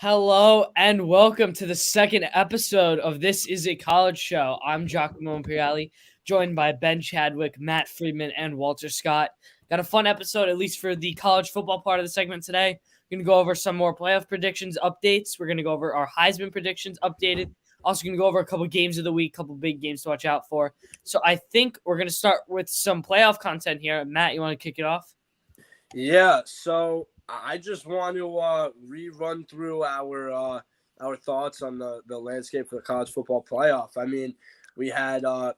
Hello and welcome to the second episode of This Is a College Show. I'm Giacomo Imperiali, joined by Ben Chadwick, Matt Friedman, and Walter Scott. Got a fun episode, at least for the college football part of the segment today. We're going to go over some more playoff predictions, updates. We're going to go over our Heisman predictions, updated. Also going to go over a couple games of the week, couple big games to watch out for. So I think we're going to start with some playoff content here. Matt, you want to kick it off? Yeah, so I just want to rerun through our thoughts on the landscape for the college football playoff. I mean, we had a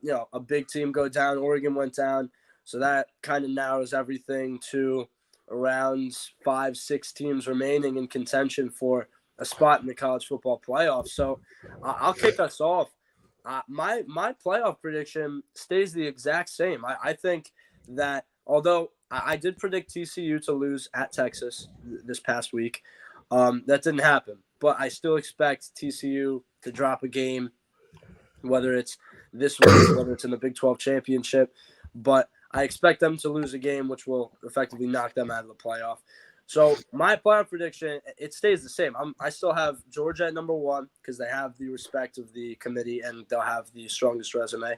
big team go down. Oregon went down, so that kind of narrows everything to around 5-6 teams remaining in contention for a spot in the college football playoff. So I'll kick us off. My playoff prediction stays the exact same. I think that although I did predict TCU to lose at Texas this past week. That didn't happen, but I still expect TCU to drop a game, whether it's this week, whether it's in the Big 12 championship. But I expect them to lose a game, which will effectively knock them out of the playoff. So my playoff prediction, it stays the same. I still have Georgia at number 1 because they have the respect of the committee and they'll have the strongest resume.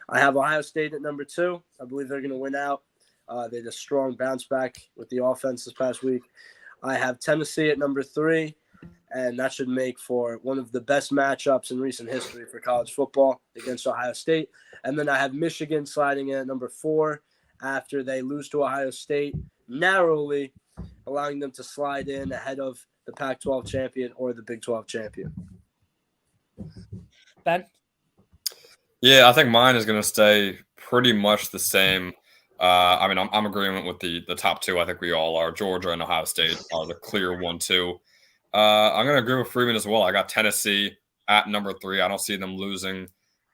I have Ohio State at number 2. I believe they're going to win out. They had a strong bounce back with the offense this past week. I have Tennessee at number 3, and that should make for one of the best matchups in recent history for college football against Ohio State. And then I have Michigan sliding in at number 4 after they lose to Ohio State narrowly, allowing them to slide in ahead of the Pac-12 champion or the Big 12 champion. Ben? Yeah, I think mine is going to stay pretty much the same. I'm agreeing with the top 2. I think we all are. Georgia and Ohio State are the clear 1-2. I'm going to agree with Freeman as well. I got Tennessee at number 3. I don't see them losing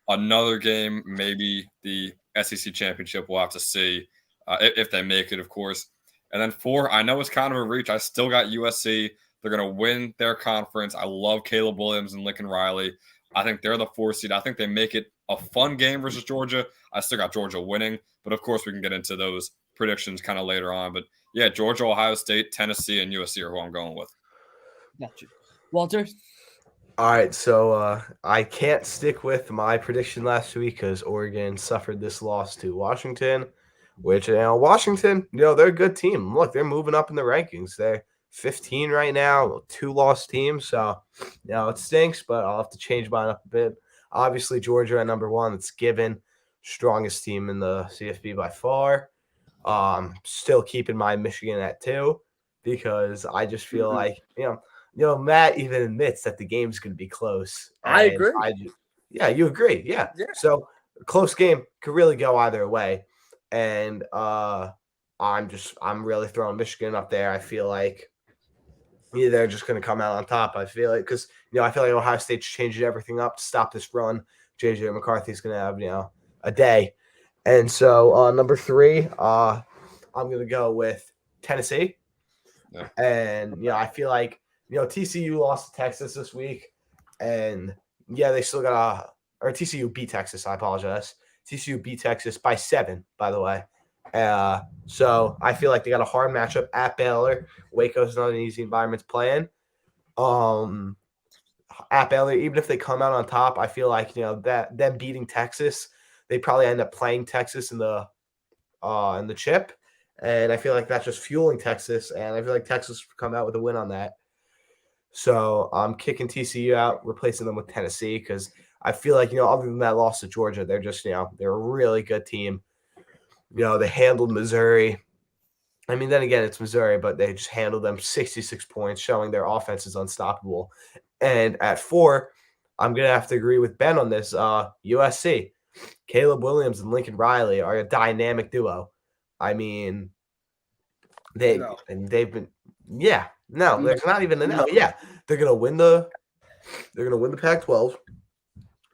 another game. Maybe the SEC championship. We'll have to see if they make it, of course. And then 4, I know it's kind of a reach. I still got USC. They're going to win their conference. I love Caleb Williams and Lincoln Riley. I think they're the 4 seed. I think they make it a fun game versus Georgia. I still got Georgia winning, but of course we can get into those predictions kind of later on. But yeah, Georgia, Ohio State, Tennessee, and USC are who I'm going with. Gotcha. Walter? All right, so I can't stick with my prediction last week because Oregon suffered this loss to Washington, which, Washington, they're a good team. Look, they're moving up in the rankings. They're 15 right now, 2-loss teams. So, it stinks, but I'll have to change mine up a bit. Obviously, Georgia at number 1. It's given. Strongest team in the CFB by far. Still keeping my Michigan at 2 because I just feel like, Matt even admits that the game's going to be close. I agree. You agree. Yeah. So a close game could really go either way. And I'm really throwing Michigan up there. I feel like they're just going to come out on top. I feel like because, I feel like Ohio State's changing everything up to stop this run. J.J. McCarthy's going to have, a day. And so number 3, I'm going to go with Tennessee. Yeah. And, I feel like, TCU lost to Texas this week. And, they still got or TCU beat Texas. I apologize. TCU beat Texas by 7, by the way. So I feel like they got a hard matchup at Baylor. Waco's not an easy environment to play in. At Baylor, even if they come out on top, I feel like that them beating Texas, they probably end up playing Texas in the chip, and I feel like that's just fueling Texas, and I feel like Texas will come out with a win on that. So I'm kicking TCU out, replacing them with Tennessee because I feel like other than that loss to Georgia, they're just they're a really good team. They handled Missouri. I mean, then again, it's Missouri, but they just handled them 66 points, showing their offense is unstoppable. And at 4, I'm going to have to agree with Ben on this. USC, Caleb Williams and Lincoln Riley are a dynamic duo. I mean, they've been, there's not even a no. Yeah, they're going to win the Pac-12.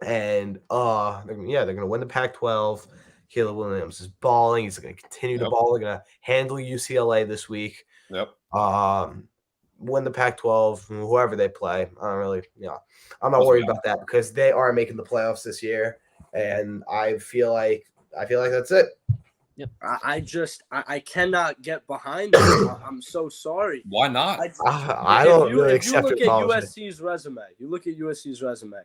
And they're going to win the Pac-12. Caleb Williams is balling. He's going to continue to ball. They're going to handle UCLA this week. Yep. Win the Pac-12, whoever they play. I don't really, I'm not worried about that because they are making the playoffs this year, and I feel like that's it. I cannot get behind it. I'm so sorry. Why not? I don't really accept If your you look at policy. USC's resume,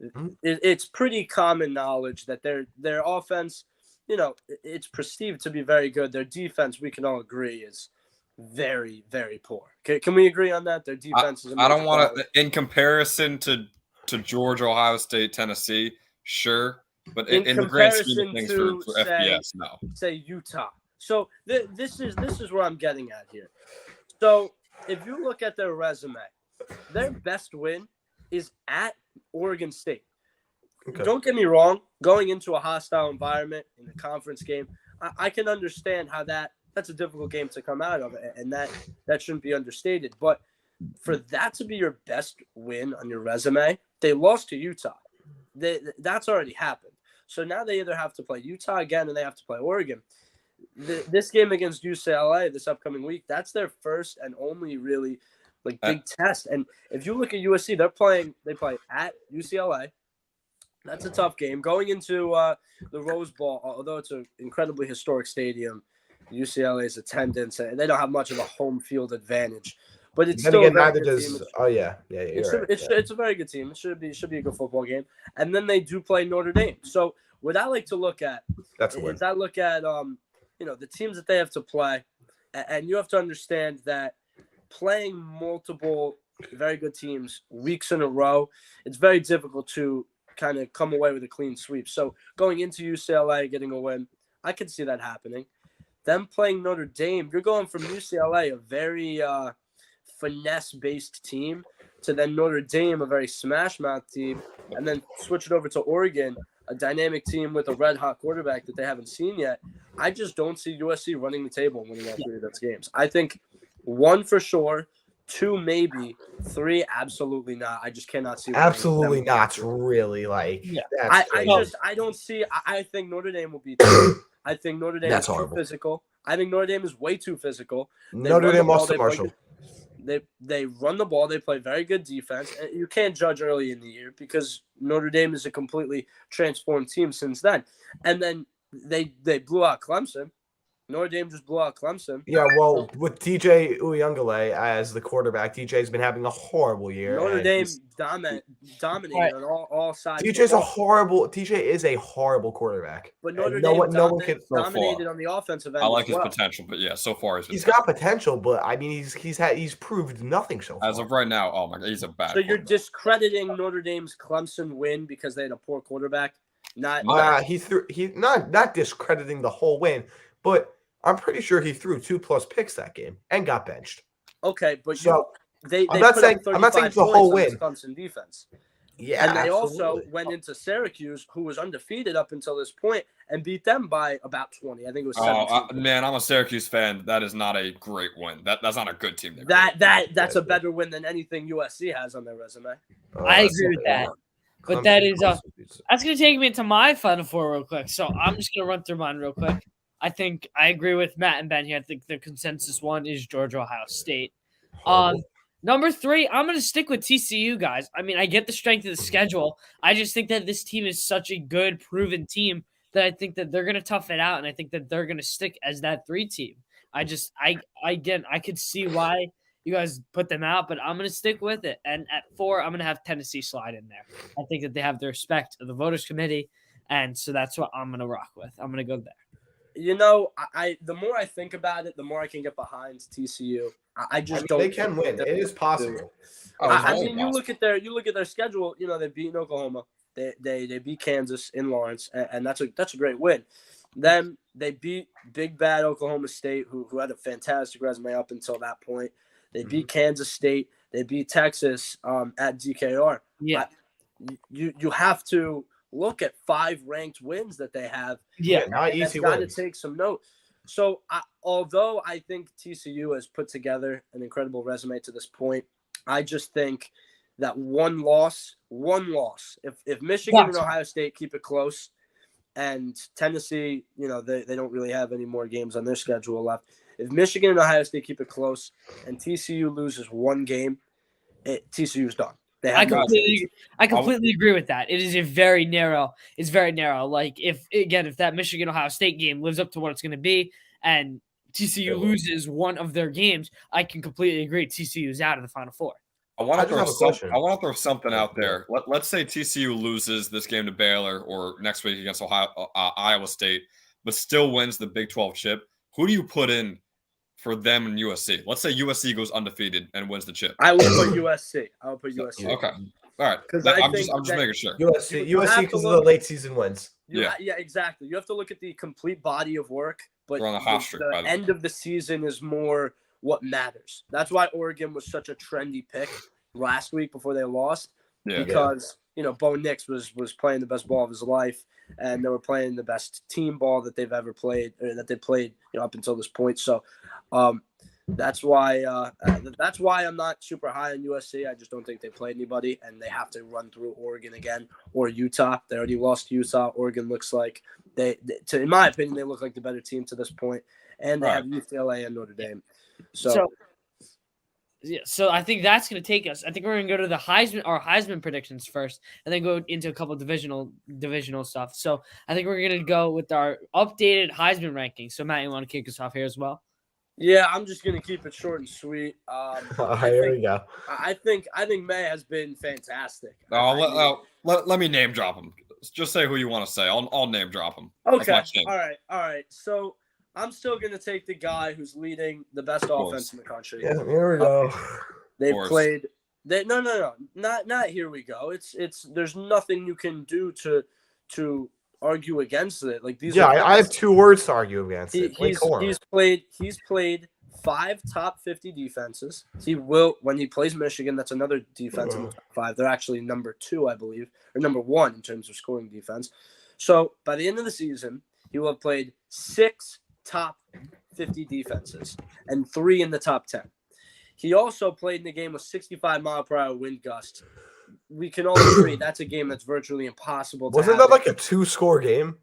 Mhm. it's pretty common knowledge that their offense, it's perceived to be very good. Their defense, we can all agree, is very, very poor. Can we agree on that? Their defense is. I don't want to, in comparison to Georgia, Ohio State, Tennessee, sure, but in the grand scheme of things for FBS, no. Say Utah. So this is where I'm getting at here. So if you look at their resume, their best win is at Oregon State. Okay. Don't get me wrong. Going into a hostile environment in a conference game, I can understand how that's a difficult game to come out of, and that shouldn't be understated. But for that to be your best win on your resume, they lost to Utah. That's already happened. So now they either have to play Utah again or they have to play Oregon. This game against UCLA this upcoming week, that's their first and only really big test. And if you look at USC, they play at UCLA. That's a tough game. Going into the Rose Bowl, although it's an incredibly historic stadium, UCLA's attendance, and they don't have much of a home field advantage. But it's still a very good team. Oh yeah. It's a very good team. It should be a good football game. And then they do play Notre Dame. So what I like to look at is I look at the teams that they have to play, and you have to understand that playing multiple very good teams weeks in a row, it's very difficult to kind of come away with a clean sweep. So going into UCLA, getting a win, I could see that happening. Them playing Notre Dame, you're going from UCLA, a very finesse-based team, to then Notre Dame, a very smash-mouth team, and then switch it over to Oregon, a dynamic team with a red-hot quarterback that they haven't seen yet. I just don't see USC running the table and winning all three of those games. I think 1 for sure, 2 maybe, 3 absolutely not. I just cannot see. Absolutely not. Really, I don't see. I think Notre Dame will beat them. I think Notre Dame is too physical. I think Notre Dame is way too physical. Notre Dame lost to Marshall. They run the ball. They play very good defense. And you can't judge early in the year because Notre Dame is a completely transformed team since then. And then they blew out Clemson. Notre Dame just blew out Clemson. Yeah, well, with DJ Uyunglele as the quarterback, DJ's been having a horrible year. Notre Dame dominated on all sides. DJ is a horrible quarterback. But Notre Dame dominated on the offensive end. I like his potential, but yeah, so far he's got potential, but I mean he's proved nothing so far. As of right now, oh my God, he's a bad. So you're discrediting Notre Dame's Clemson win because they had a poor quarterback? Not discrediting the whole win, but I'm pretty sure he threw 2+ picks that game and got benched. Okay, but I'm not saying it's the whole win. Clemson defense. Yeah, and they also went into Syracuse, who was undefeated up until this point, and beat them by about 20. I think it was 17. Man, I'm a Syracuse fan. That is not a great win. That's not a good team. That's a better win than anything USC has on their resume. I agree with that. But that's going to take me into my Final Four real quick. So I'm just going to run through mine real quick. I think I agree with Matt and Ben here. I think the consensus one is Georgia, Ohio State. Number 3, I'm going to stick with TCU, guys. I mean, I get the strength of the schedule. I just think that this team is such a good, proven team that I think that they're going to tough it out, and I think that they're going to stick as that 3 team. I could see why you guys put them out, but I'm going to stick with it. And at 4, I'm going to have Tennessee slide in there. I think that they have the respect of the voters committee, and so that's what I'm going to rock with. I'm going to go there. The more I think about it, the more I can get behind TCU. Don't. They can win. It is possible. You look at their schedule. They've beaten Oklahoma. They beat Kansas in Lawrence, and that's a great win. Then they beat big bad Oklahoma State, who had a fantastic resume up until that point. They beat Kansas State. They beat Texas at DKR. Yeah, you have to look at 5 ranked wins that they have. Yeah, not easy wins. Got to take some note. So, although I think TCU has put together an incredible resume to this point, I just think that one loss. If Michigan and Ohio State keep it close, and Tennessee, they don't really have any more games on their schedule left. If Michigan and Ohio State keep it close, and TCU loses 1 game, TCU's done. They I have no chance. completely agree with that. It is very narrow. It's very narrow. Like if that Michigan Ohio State game lives up to what it's going to be, and TCU loses one of their games, I can completely agree. TCU is out of the Final Four. I want just have a question. to throw something out there. Let's say TCU loses this game to Baylor or next week against Iowa State, but still wins the Big 12 chip. Who do you put in for them and USC? Let's say USC goes undefeated and wins the chip. I will put USC. I will put USC. Okay. All right. I'm just making sure. USC because of the late season wins. Yeah, exactly. You have to look at the complete body of work, but We're on a hot streak, by the the end of the season is more what matters. That's why Oregon was such a trendy pick last week before they lost, because Bo Nix was playing the best ball of his life, and they were playing the best team ball that they've ever played, or that they played up until this point. So that's why I'm not super high on USC. I just don't think they played anybody, and they have to run through Oregon again or Utah. They already lost to Utah. Oregon looks like in my opinion, they look like the better team to this point, and they have UCLA and Notre Dame. So I think that's going to take us. I think we're going to go to our Heisman predictions first, and then go into a couple divisional stuff. So I think we're going to go with our updated Heisman rankings. So Matt, you want to kick us off here as well? Yeah, I'm just going to keep it short and sweet. Here we go. I think May has been fantastic. Let me name drop him. Just say who you want to say. I'll name drop him. Okay. All right. So I'm still going to take the guy who's leading the best offense in the country. Yeah, here we go. They've played. No. Not here we go. It's there's nothing you can do to argue against it. Like these. Yeah, I have 2 words to argue against it. He's played 5 top 50 defenses. He will, when he plays Michigan, that's another defense in the top 5. They're actually number 2, I believe, or number 1 in terms of scoring defense. So by the end of the season, he will have played 6 top 50 defenses and 3 in the top 10. He also played in a game with 65-mile-per-hour wind gusts. We can all agree that's a game that's virtually impossible to Wasn't that like a 2-score game?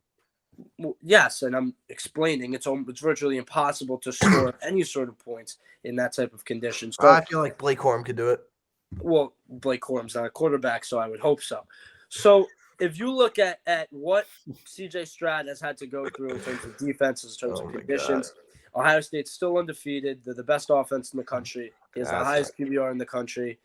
Well, yes, and I'm explaining it's virtually impossible to score any sort of points in that type of condition. So, I feel like Blake Corum could do it. Well, Blake Corum's not a quarterback, so I would hope so. So if you look at what CJ Stroud has had to go through in terms of defenses, in terms of conditions, Ohio State's still undefeated. They're the best offense in the country. He has the highest QBR in the country.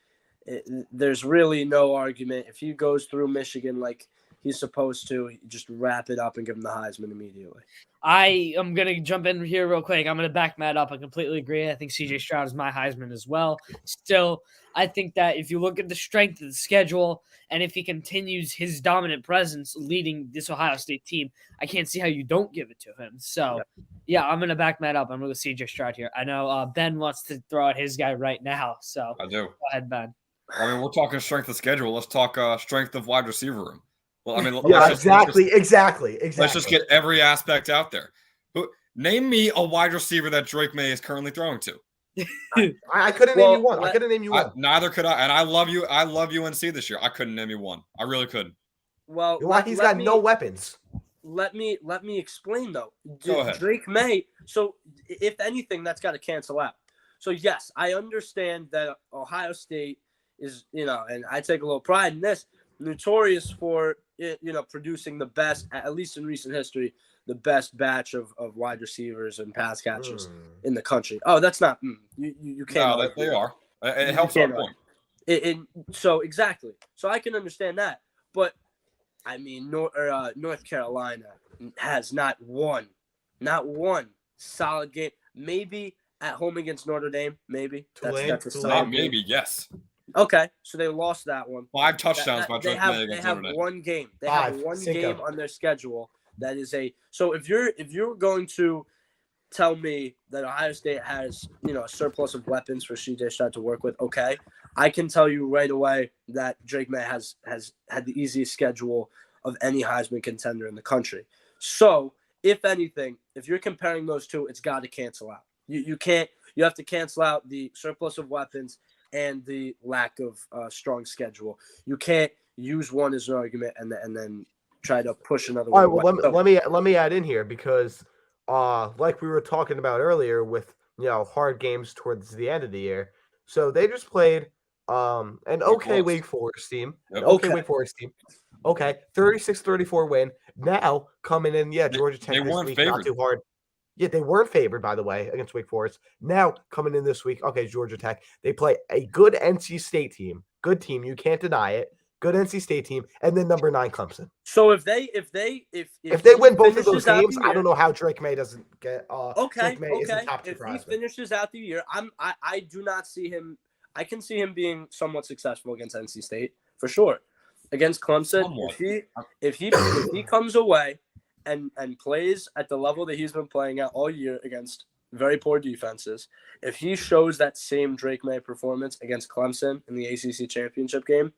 There's really no argument. If he goes through Michigan like he's supposed to, just wrap it up and give him the Heisman immediately. I am going to jump in here real quick. I'm going to back Matt up. I completely agree. I think CJ Stroud is my Heisman as well. Still, I think that if you look at the strength of the schedule and if he continues his dominant presence leading this Ohio State team, I can't see how you don't give it to him. So, yeah, I'm going to back Matt up. I'm going to go CJ Stroud here. I know Ben wants to throw out his guy right now. So I do. Go ahead, Ben. I mean, we're talking strength of schedule. Let's talk strength of wide receiver room. Well, I mean, exactly. Let's just get every aspect out there. Name me a wide receiver that Drake May is currently throwing to. I couldn't name you one. I couldn't name you one. Neither could I. And I love you. I love UNC this year. I couldn't name you one. I really couldn't. Well, he's got no weapons. Let me explain though. Go ahead. Drake May. So if anything, that's got to cancel out. So yes, I understand that Ohio State is, and I take a little pride in this, notorious for, producing the best, at least in recent history, the best batch of wide receivers and pass catchers in the country. Oh, that's not, you can't. No, they are. It helps our point. So exactly. So I can understand that. But I mean, North Carolina has not one solid game. Maybe at home against Notre Dame, maybe. That's a solid maybe, yes. Okay, so they lost that one. 5 touchdowns by Drake May against Notre Dame. They have one game. They have one game on their schedule that is so if you're going to tell me that Ohio State has, a surplus of weapons for CJ Stroud to work with, okay, I can tell you right away that Drake May has had the easiest schedule of any Heisman contender in the country. So, if anything, if you're comparing those two, it's got to cancel out. You have to cancel out the surplus of weapons and the lack of strong schedule. You can't use one as an argument and then try to push another one. All right, well, let me add in here because, like we were talking about earlier, with hard games towards the end of the year. So they just played An Wake okay Forest. Wake Forest team. Yep. Okay, Okay. Wake Forest team. Okay, 36-34 win. Now coming in, They- Georgia Tech they this weren't week, favored. not too hard. Yeah, they weren't favored, by the way, against Wake Forest. Now coming in this week, okay, Georgia Tech. They play a good NC State team. Good team, you can't deny it. Good NC State team, and then number 9 Clemson. So if they win both of those finishes out games, the I year- don't know how Drake May doesn't get. Okay, Drake May isn't okay. top 2 If for he Heisman. finishes out the year, I do not see him. I can see him being somewhat successful against NC State for sure. Against Clemson, Somewhat. if he comes away and plays at the level that he's been playing at all year against very poor defenses, if he shows that same Drake May performance against Clemson in the ACC championship game,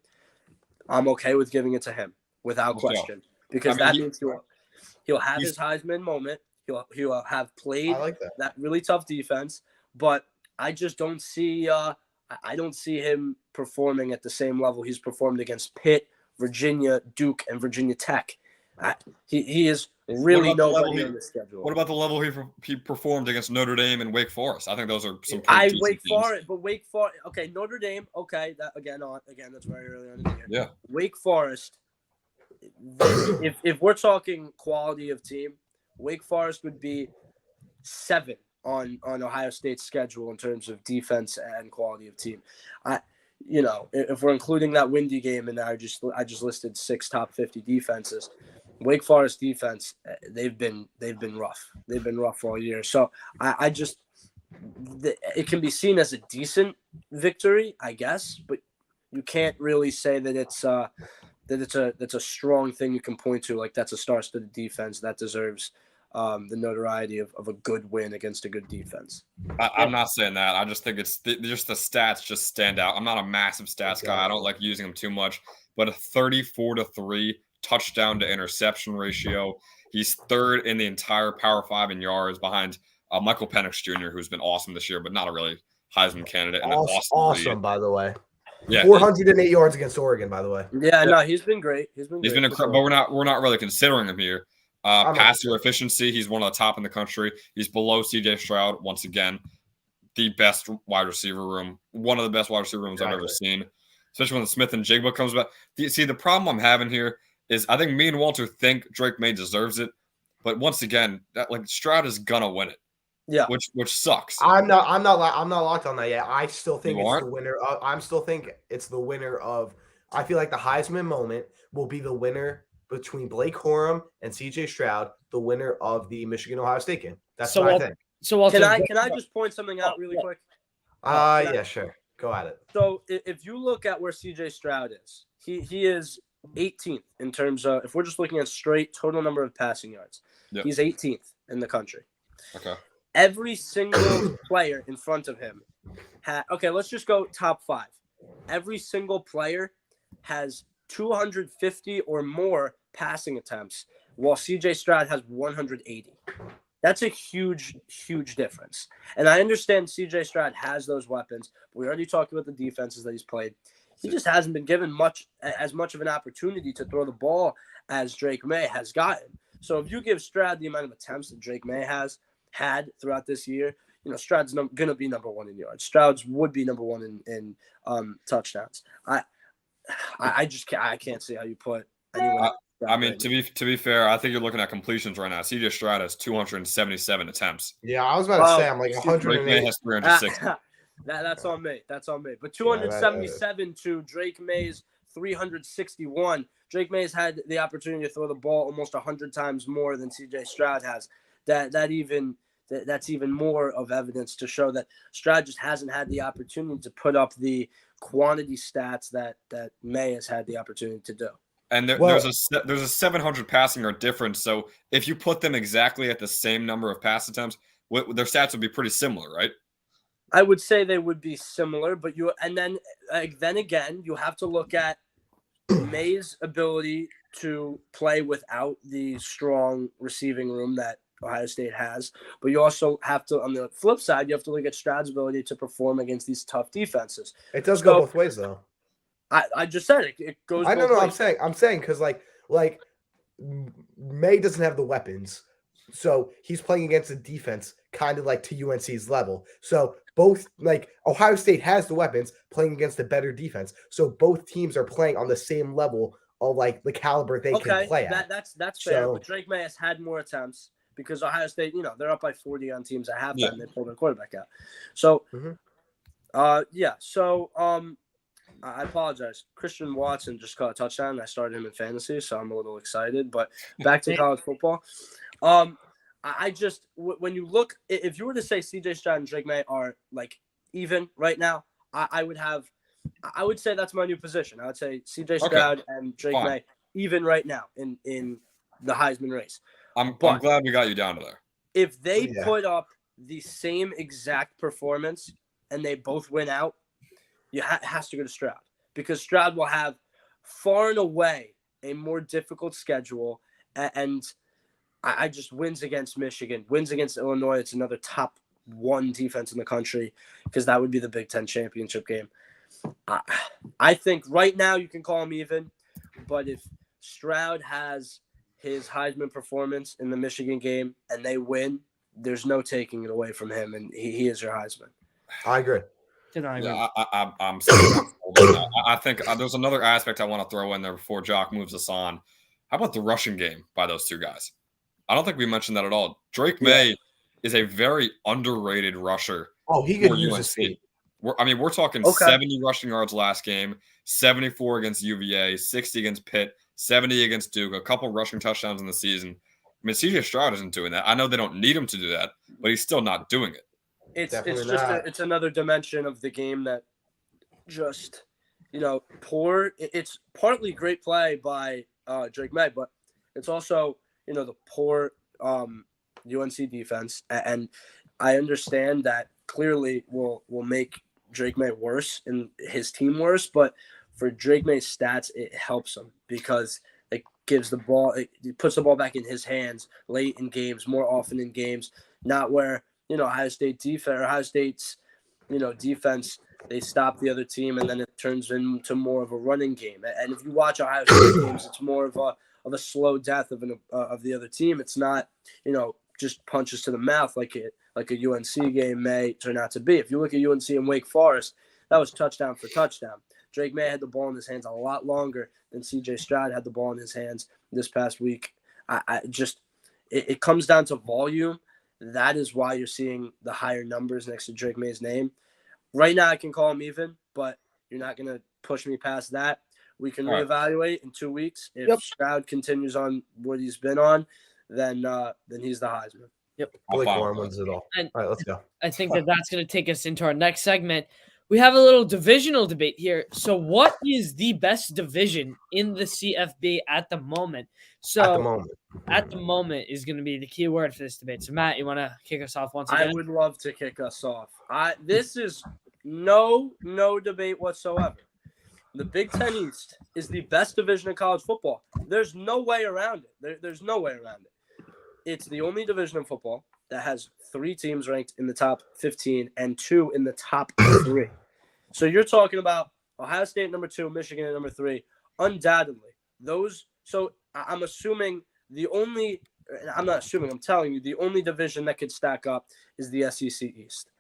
I'm okay with giving it to him without Let's go. question, because I mean, that means he'll have he's- his Heisman moment. He'll have played I like that. that really tough defense, but I just don't see I don't see him performing at the same level he's performed against Pitt, Virginia, Duke, and Virginia Tech. He is really about the level nobody he- on the schedule. What about the level he performed against Notre Dame and Wake Forest? I think those are some pretty decent Wake teams. Forest, but Wake Forest. Okay, Notre Dame. Okay, that again that's very early on in the year. Yeah. Wake Forest. If we're talking quality of team, Wake Forest would be 7 on Ohio State's schedule in terms of defense and quality of team. If we're including that windy game in there, I just listed 6 top 50 defenses. Wake Forest defense, they've been rough. They've been rough all year. So it can be seen as a decent victory, I guess, but you can't really say that it's a strong thing you can point to. Like, that's a star-studded defense that deserves the notoriety of a good win against a good defense. I'm not saying that. I just think it's just the stats just stand out. I'm not a massive stats guy. I don't like using them too much, but a 34-3 touchdown to interception ratio. He's 3rd in the entire Power 5 in yards behind Michael Penix Jr., who's been awesome this year, but not a really Heisman candidate. And Awesome, by the way. Yeah, 408 yards against Oregon, by the way. Yeah, no, he's been great. He's been incredible, but we're not really considering him here. Passer efficiency, he's one of the top in the country. He's below CJ Stroud once again. The best wide receiver room, one of the best wide receiver rooms I've ever seen, especially when the Smith and Jigba comes back. See, the problem I'm having here is I think me and Walter think Drake May deserves it, but once again, Stroud is gonna win it. Yeah, which sucks. I'm not locked on that yet. I still think You it's aren't? the winner. I still think it's the winner of. I feel like the Heisman moment will be the winner between Blake Corum and CJ Stroud, the winner of the Michigan-Ohio State game. That's So what I Wal- think. So Walter, can I just point something out really quick? Yeah, sure. Go at it. So if you look at where CJ Stroud is, he is 18th in terms of, if we're just looking at straight total number of passing yards. Yep. He's 18th in the country. Okay. Every single player in front of him okay, let's just go top 5. Every single player has 250 or more passing attempts, while CJ Stroud has 180. That's a huge, huge difference. And I understand CJ Stroud has those weapons. But we already talked about the defenses that he's played. He just hasn't been given as much of an opportunity to throw the ball as Drake May has gotten. So if you give Stroud the amount of attempts that Drake May has had throughout this year, Stroud's going to be number 1 in yards. Stroud's would be number 1 in touchdowns. I can't see how you put anyone. I mean, to be fair, I think you're looking at completions right now. CJ Stroud has 277 attempts. Yeah, I was about to say I'm like Drake May 108. has 360. That's on me. But 277 to Drake May's 361. Drake May's had the opportunity to throw the ball almost 100 times more than CJ Stroud has. That's even more of evidence to show that Stroud just hasn't had the opportunity to put up the quantity stats that May has had the opportunity to do. And there's a 700 passing yard difference. So if you put them exactly at the same number of pass attempts, their stats would be pretty similar, right? I would say they would be similar, but then again, you have to look at May's ability to play without the strong receiving room that Ohio State has. But you also have to, on the flip side, you have to look at Stroud's ability to perform against these tough defenses. It does go both ways, though. I just said it goes. I both know. ways. I'm saying because like May doesn't have the weapons So he's playing against a defense kind of like to UNC's level. So both, like, Ohio State has the weapons playing against a better defense. So both teams are playing on the same level of like the caliber they can play at. That's fair. So- But Drake May has had more attempts because Ohio State, they're up by 40 on teams at halftime. Yeah. And they pulled their quarterback out. So, Mhm. I apologize. Christian Watson just caught a touchdown. I started him in fantasy, so I'm a little excited. But back to college football. I just, when you look, if you were to say CJ Stroud and Drake May are like even right now, I would say that's my new position. I would say CJ Stroud and Drake Fine. May even right now in the Heisman race. I'm But- glad we got you down to there. If they Yeah. put up the same exact performance and they both win out, it has to go to Stroud because Stroud will have far and away a more difficult schedule, and I just wins against Michigan, wins against Illinois. It's another top 1 defense in the country because that would be the Big Ten championship game. I think right now you can call him even, but if Stroud has his Heisman performance in the Michigan game and they win, there's no taking it away from him, and he is your Heisman. I agree. Yeah, I'm sorry. I think there's another aspect I want to throw in there before Jock moves us on. How about the rushing game by those two guys? I don't think we mentioned that at all. Drake May is a very underrated rusher. Oh, he could for use UNC. his feet. We're talking 70 rushing yards last game, 74 against UVA, 60 against Pitt, 70 against Duke, a couple rushing touchdowns in the season. I mean, CJ Stroud isn't doing that. I know they don't need him to do that, but he's still not doing it. It's another dimension of the game that just poor. It's partly great play by Drake May, but it's also the poor UNC defense, and I understand that clearly will make Drake May worse and his team worse, but for Drake May's stats, it helps him because it gives the ball, it puts the ball back in his hands late in games, more often in games, not where Ohio State's defense, they stop the other team and then it turns into more of a running game. And if you watch Ohio State games, it's more of a slow death of the other team. It's not just punches to the mouth like a UNC game may turn out to be. If you look at UNC and Wake Forest, that was touchdown for touchdown. Drake May had the ball in his hands a lot longer than CJ Stroud had the ball in his hands this past week. It comes down to volume. That is why you're seeing the higher numbers next to Drake May's name. Right now, I can call him even, but you're not going to push me past that. We can reevaluate in 2 weeks. If Stroud continues on what he's been on, then he's the Heisman. Yep. Blake Corum wins it all. And all right, let's go. I think that's going to take us into our next segment. We have a little divisional debate here. So what is the best division in the CFB at the moment? So at the moment is going to be the key word for this debate. So Matt, you want to kick us off once again? I would love to kick us off. This is no debate whatsoever. The Big Ten East is the best division in college football. There's no way around it. There's no way around it. It's the only division in football that has 3 teams ranked in the top 15 and 2 in the top 3. So you're talking about Ohio State number 2, Michigan at number 3. Undoubtedly, those. So I'm assuming I'm not assuming. I'm telling you, the only division that could stack up is the SEC East.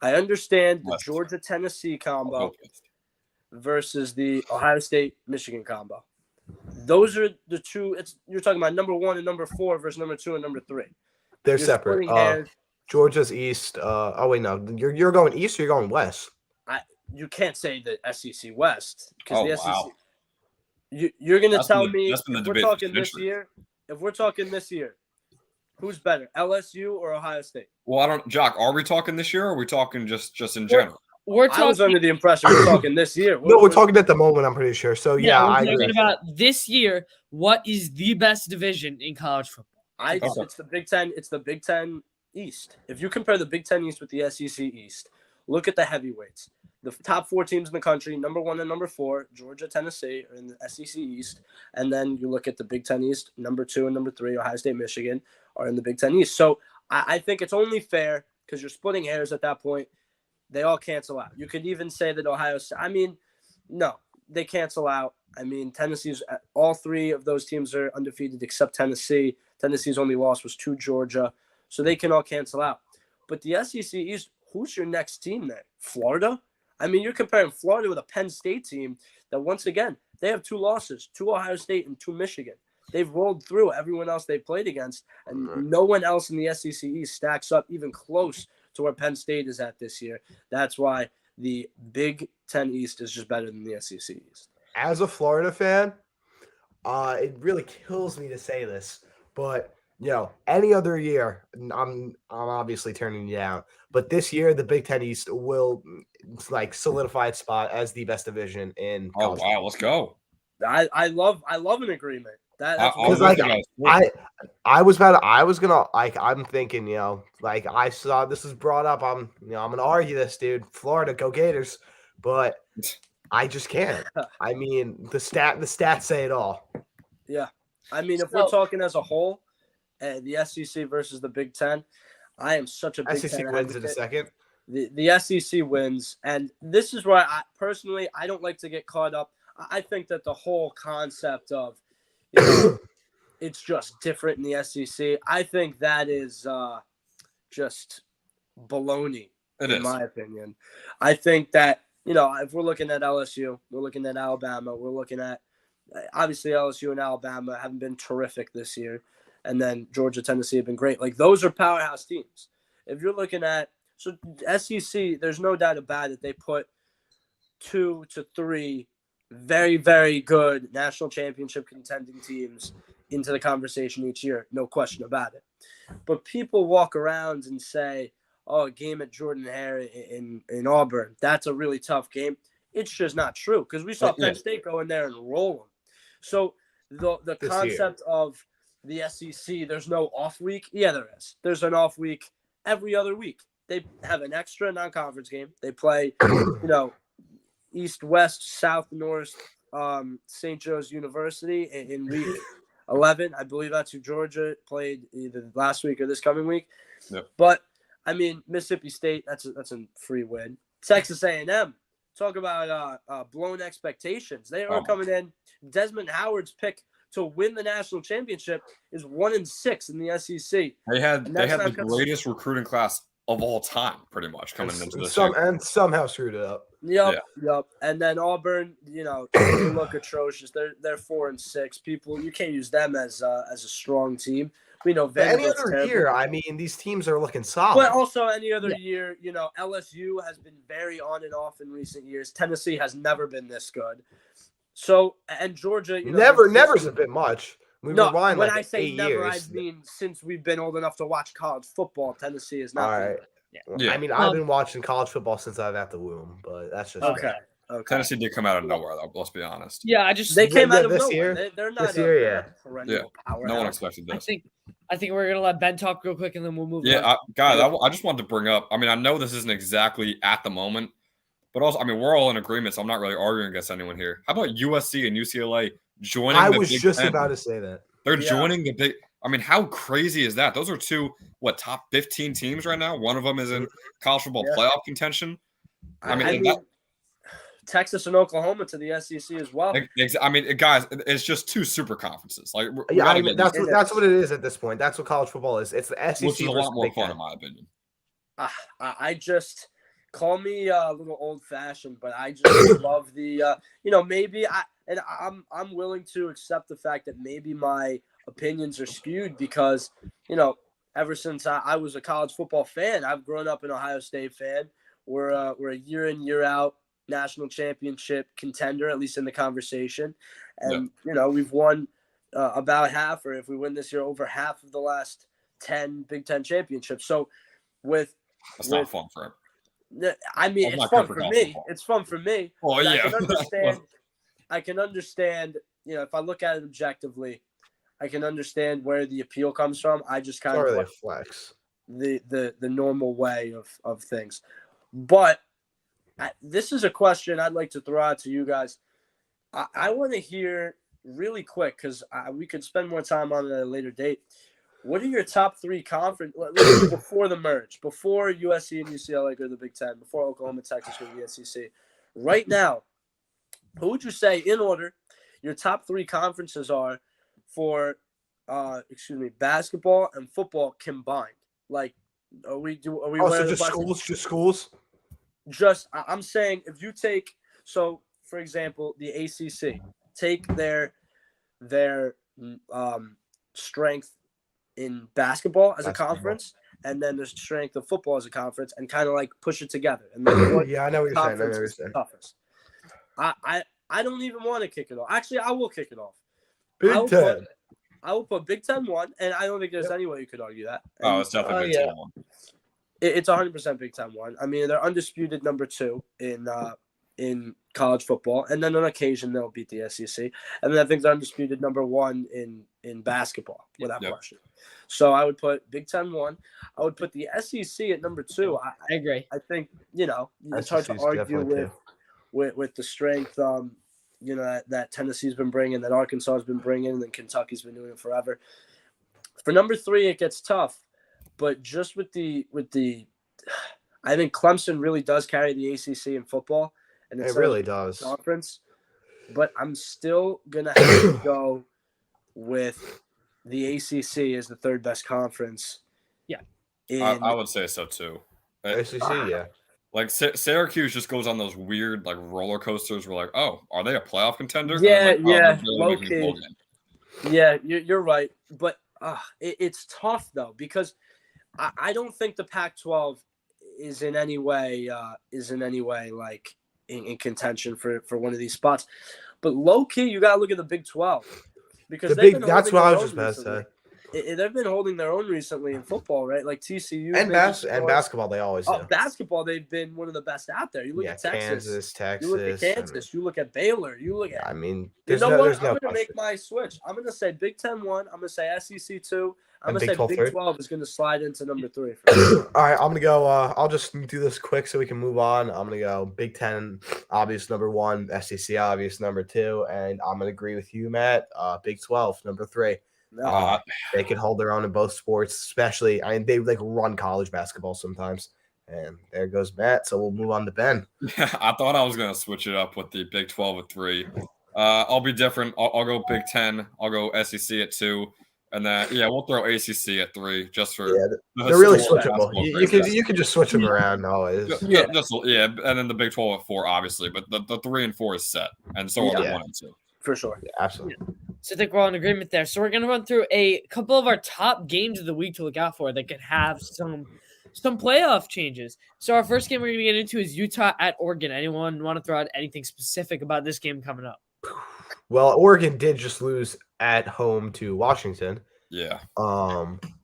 I understand the Georgia-Tennessee combo versus the Ohio State-Michigan combo. Those are the two. You're talking about number 1 and number 4 versus number 2 and number 3. They're separate. Georgia's East. Oh wait, no, you're going East or you're going West? You can't say the SEC West because the wow. SEC. You're going to tell me if we're talking this year. If we're talking this year, who's better, LSU or Ohio State? Well, Jock, are we talking this year or are we talking just in general? I was under the impression we're talking this year. We're talking at the moment, I'm pretty sure. So we're talking about this year. What is the best division in college football? It's the Big Ten. It's the Big Ten East. If you compare the Big Ten East with the SEC East, look at the heavyweights. The top 4 teams in the country, number 1 and number 4, Georgia, Tennessee, are in the SEC East. And then you look at the Big Ten East, number 2 and number 3, Ohio State, Michigan, are in the Big Ten East. So I think it's only fair because you're splitting hairs at that point. They all cancel out. You could even say that Ohio State, no, they cancel out. Tennessee's, all 3 of those teams are undefeated except Tennessee. Tennessee's only loss was to Georgia, so they can all cancel out. But the SEC East, who's your next team there? Florida? I mean, you're comparing Florida with a Penn State team that, once again, they have 2 losses, 2 Ohio State and 2 Michigan. They've rolled through everyone else they played against, and no one else in the SEC East stacks up even close to where Penn State is at this year. That's why the Big Ten East is just better than the SEC East. As a Florida fan, it really kills me to say this, but any other year, I'm obviously turning you down. But this year, the Big Ten East will solidify its spot as the best division in college. Wow, let's go. I love an agreement. I'm thinking, I saw this was brought up. I'm gonna argue this, dude. Florida, go Gators, but I just can't. I mean, the stats say it all. Yeah, I mean, if we're talking as a whole, the SEC versus the Big Ten, I am such a Big SEC Ten wins advocate. in a second. The SEC wins, and this is where I don't like to get caught up. I think that the whole concept of it's just different in the SEC. I think that is just baloney, in my opinion. I think that, if we're looking at LSU, we're looking at Alabama, we're looking at, obviously LSU and Alabama haven't been terrific this year. And then Georgia, Tennessee have been great. Those are powerhouse teams. If you're looking at, SEC, there's no doubt about it. They put 2 to 3 very, very good national championship contending teams into the conversation each year. No question about it. But people walk around and say, a game at Jordan-Hare in Auburn, that's a really tough game. It's just not true, because we saw Penn State go in there and roll them. So the concept of the SEC, there's no off week. Yeah, there is. There's an off week every other week. They have an extra non-conference game. They play, East, West, South, North, St. Joe's University in week 11. I believe that's who Georgia played either last week or this coming week. Yep. But I mean, Mississippi State, that's a free win. Texas A&M, talk about blown expectations. They are coming in. Desmond Howard's pick to win the national championship is 1-6 in the SEC. They had the greatest recruiting class of all time, pretty much, coming into this year. And somehow screwed it up. Yep. And then Auburn, they look atrocious. They're 4-6. People, you can't use them as a strong team. We know any other year, I mean, these teams are looking solid. But also any other year, LSU has been very on and off in recent years. Tennessee has never been this good. So, and Georgia, never's a bit much. When I say never, I mean since we've been old enough to watch college football, Tennessee is not. All right. Yeah. I mean, I've been watching college football since I've had the womb, but that's just okay. Tennessee did come out of nowhere, though. Let's be honest. Yeah, they came out of this nowhere. Year. They're not this year, perennial powerhouse. No one expected this. I think we're gonna let Ben talk real quick, and then we'll move on. I just wanted to bring up. I mean, I know this isn't exactly at the moment, but also, I mean, we're all in agreement, so I'm not really arguing against anyone here. How about USC and UCLA joining? I was just about to say that. They're joining the big. I mean, how crazy is that? Those are 2 top 15 teams right now. One of them is in college football playoff contention. I mean Texas and Oklahoma to the SEC as well. I mean, guys, it's just 2 super conferences. That's what it is at this point. That's what college football is. It's the SEC, which is a lot more fun, in my opinion. I just call me a little old-fashioned, but I just love the maybe I'm willing to accept the fact that maybe my opinions are skewed because ever since I was a college football fan, I've grown up an Ohio State fan. We're a year in, year out national championship contender, at least in the conversation. And, we've won about half, or if we win this year, over half of the last 10 Big Ten championships. So that's not fun for him. I mean, it's fun for me. It's fun for me. Oh, yeah. I can understand, if I look at it objectively, I can understand where the appeal comes from. I just kind of like flex the normal way of things. But this is a question I'd like to throw out to you guys. I want to hear really quick because we could spend more time on it at a later date. What are your top 3 conference before the merge, before USC and UCLA go to the Big Ten, before Oklahoma, Texas go to the SEC? Right now, who would you say, in order, your top 3 conferences are for basketball and football combined. Like, are we Oh, aware so of the just question? schools, just schools. I'm saying if you take, so for example, the ACC, take their strength in basketball as a Basketball. conference, and then the strength of football as a conference, and kind of like push it together. And then what Yeah, I know what you're saying. I know conference what you're is the saying. toughest? I don't even want to kick it off. Actually, I will kick it off. Big Ten. I will put Big Ten 1, and I don't think there's any way you could argue that. Oh, And it's definitely Big yeah. Ten 1. it's 100% Big Ten 1. I mean, they're undisputed number 2 in college football, and then on occasion they'll beat the SEC. And then I think they're undisputed number 1 in basketball, without question. So I would put Big Ten 1. I would put the SEC at number 2. I agree. I think, it's hard to SEC's argue definitely with the strength, that Tennessee's been bringing, that Arkansas has been bringing, and then Kentucky's been doing it forever. For number 3, it gets tough, but just with the, I think Clemson really does carry the ACC in football, and It really does. conference. But I'm still gonna have to go with the ACC as the third best conference. Yeah, I would say so too. SEC, yeah. Like Syracuse just goes on those weird like roller coasters. We're like, oh, are they a playoff contender? Yeah, And then, like, yeah, they're making a bowl game. Yeah, you're right, but it's tough though, because I don't think the Pac-12 is in any way like in contention for one of these spots. But low key, you gotta look at the Big 12, because That's what I was just about to say. They've been holding their own recently in football, right? Like TCU And basketball, they always do. Basketball, they've been one of the best out there. You look at Texas, Texas. you look at Kansas, you look at Baylor, you look at. I mean, There's I'm going to make my switch. I'm going to say Big Ten 1. I'm going to say SEC 2. I'm going to say Big 12 is going to slide into number 3. All right, I'm going to go. I'll just do this quick so we can move on. I'm going to go Big Ten, obvious number 1, SEC, obvious number 2, and I'm going to agree with you, Matt. Big 12, number 3. They can hold their own in both sports, especially. I mean, they like run college basketball sometimes. And there goes Matt. So we'll move on to Ben. I thought I was going to switch it up with the Big 12 at 3. I'll be different. I'll go Big 10. I'll go SEC at 2. And then, we'll throw ACC at 3 just for. Yeah, they're really switchable. You can just switch them around always. And then the Big 12 at 4, obviously. But the 3 and 4 is set. And so are the 1 and 2. For sure. Yeah, absolutely. So I think we're all in agreement there. So we're going to run through a couple of our top games of the week to look out for that could have some playoff changes. So our first game we're going to get into is Utah at Oregon. Anyone want to throw out anything specific about this game coming up? Well, Oregon did just lose at home to Washington. Yeah.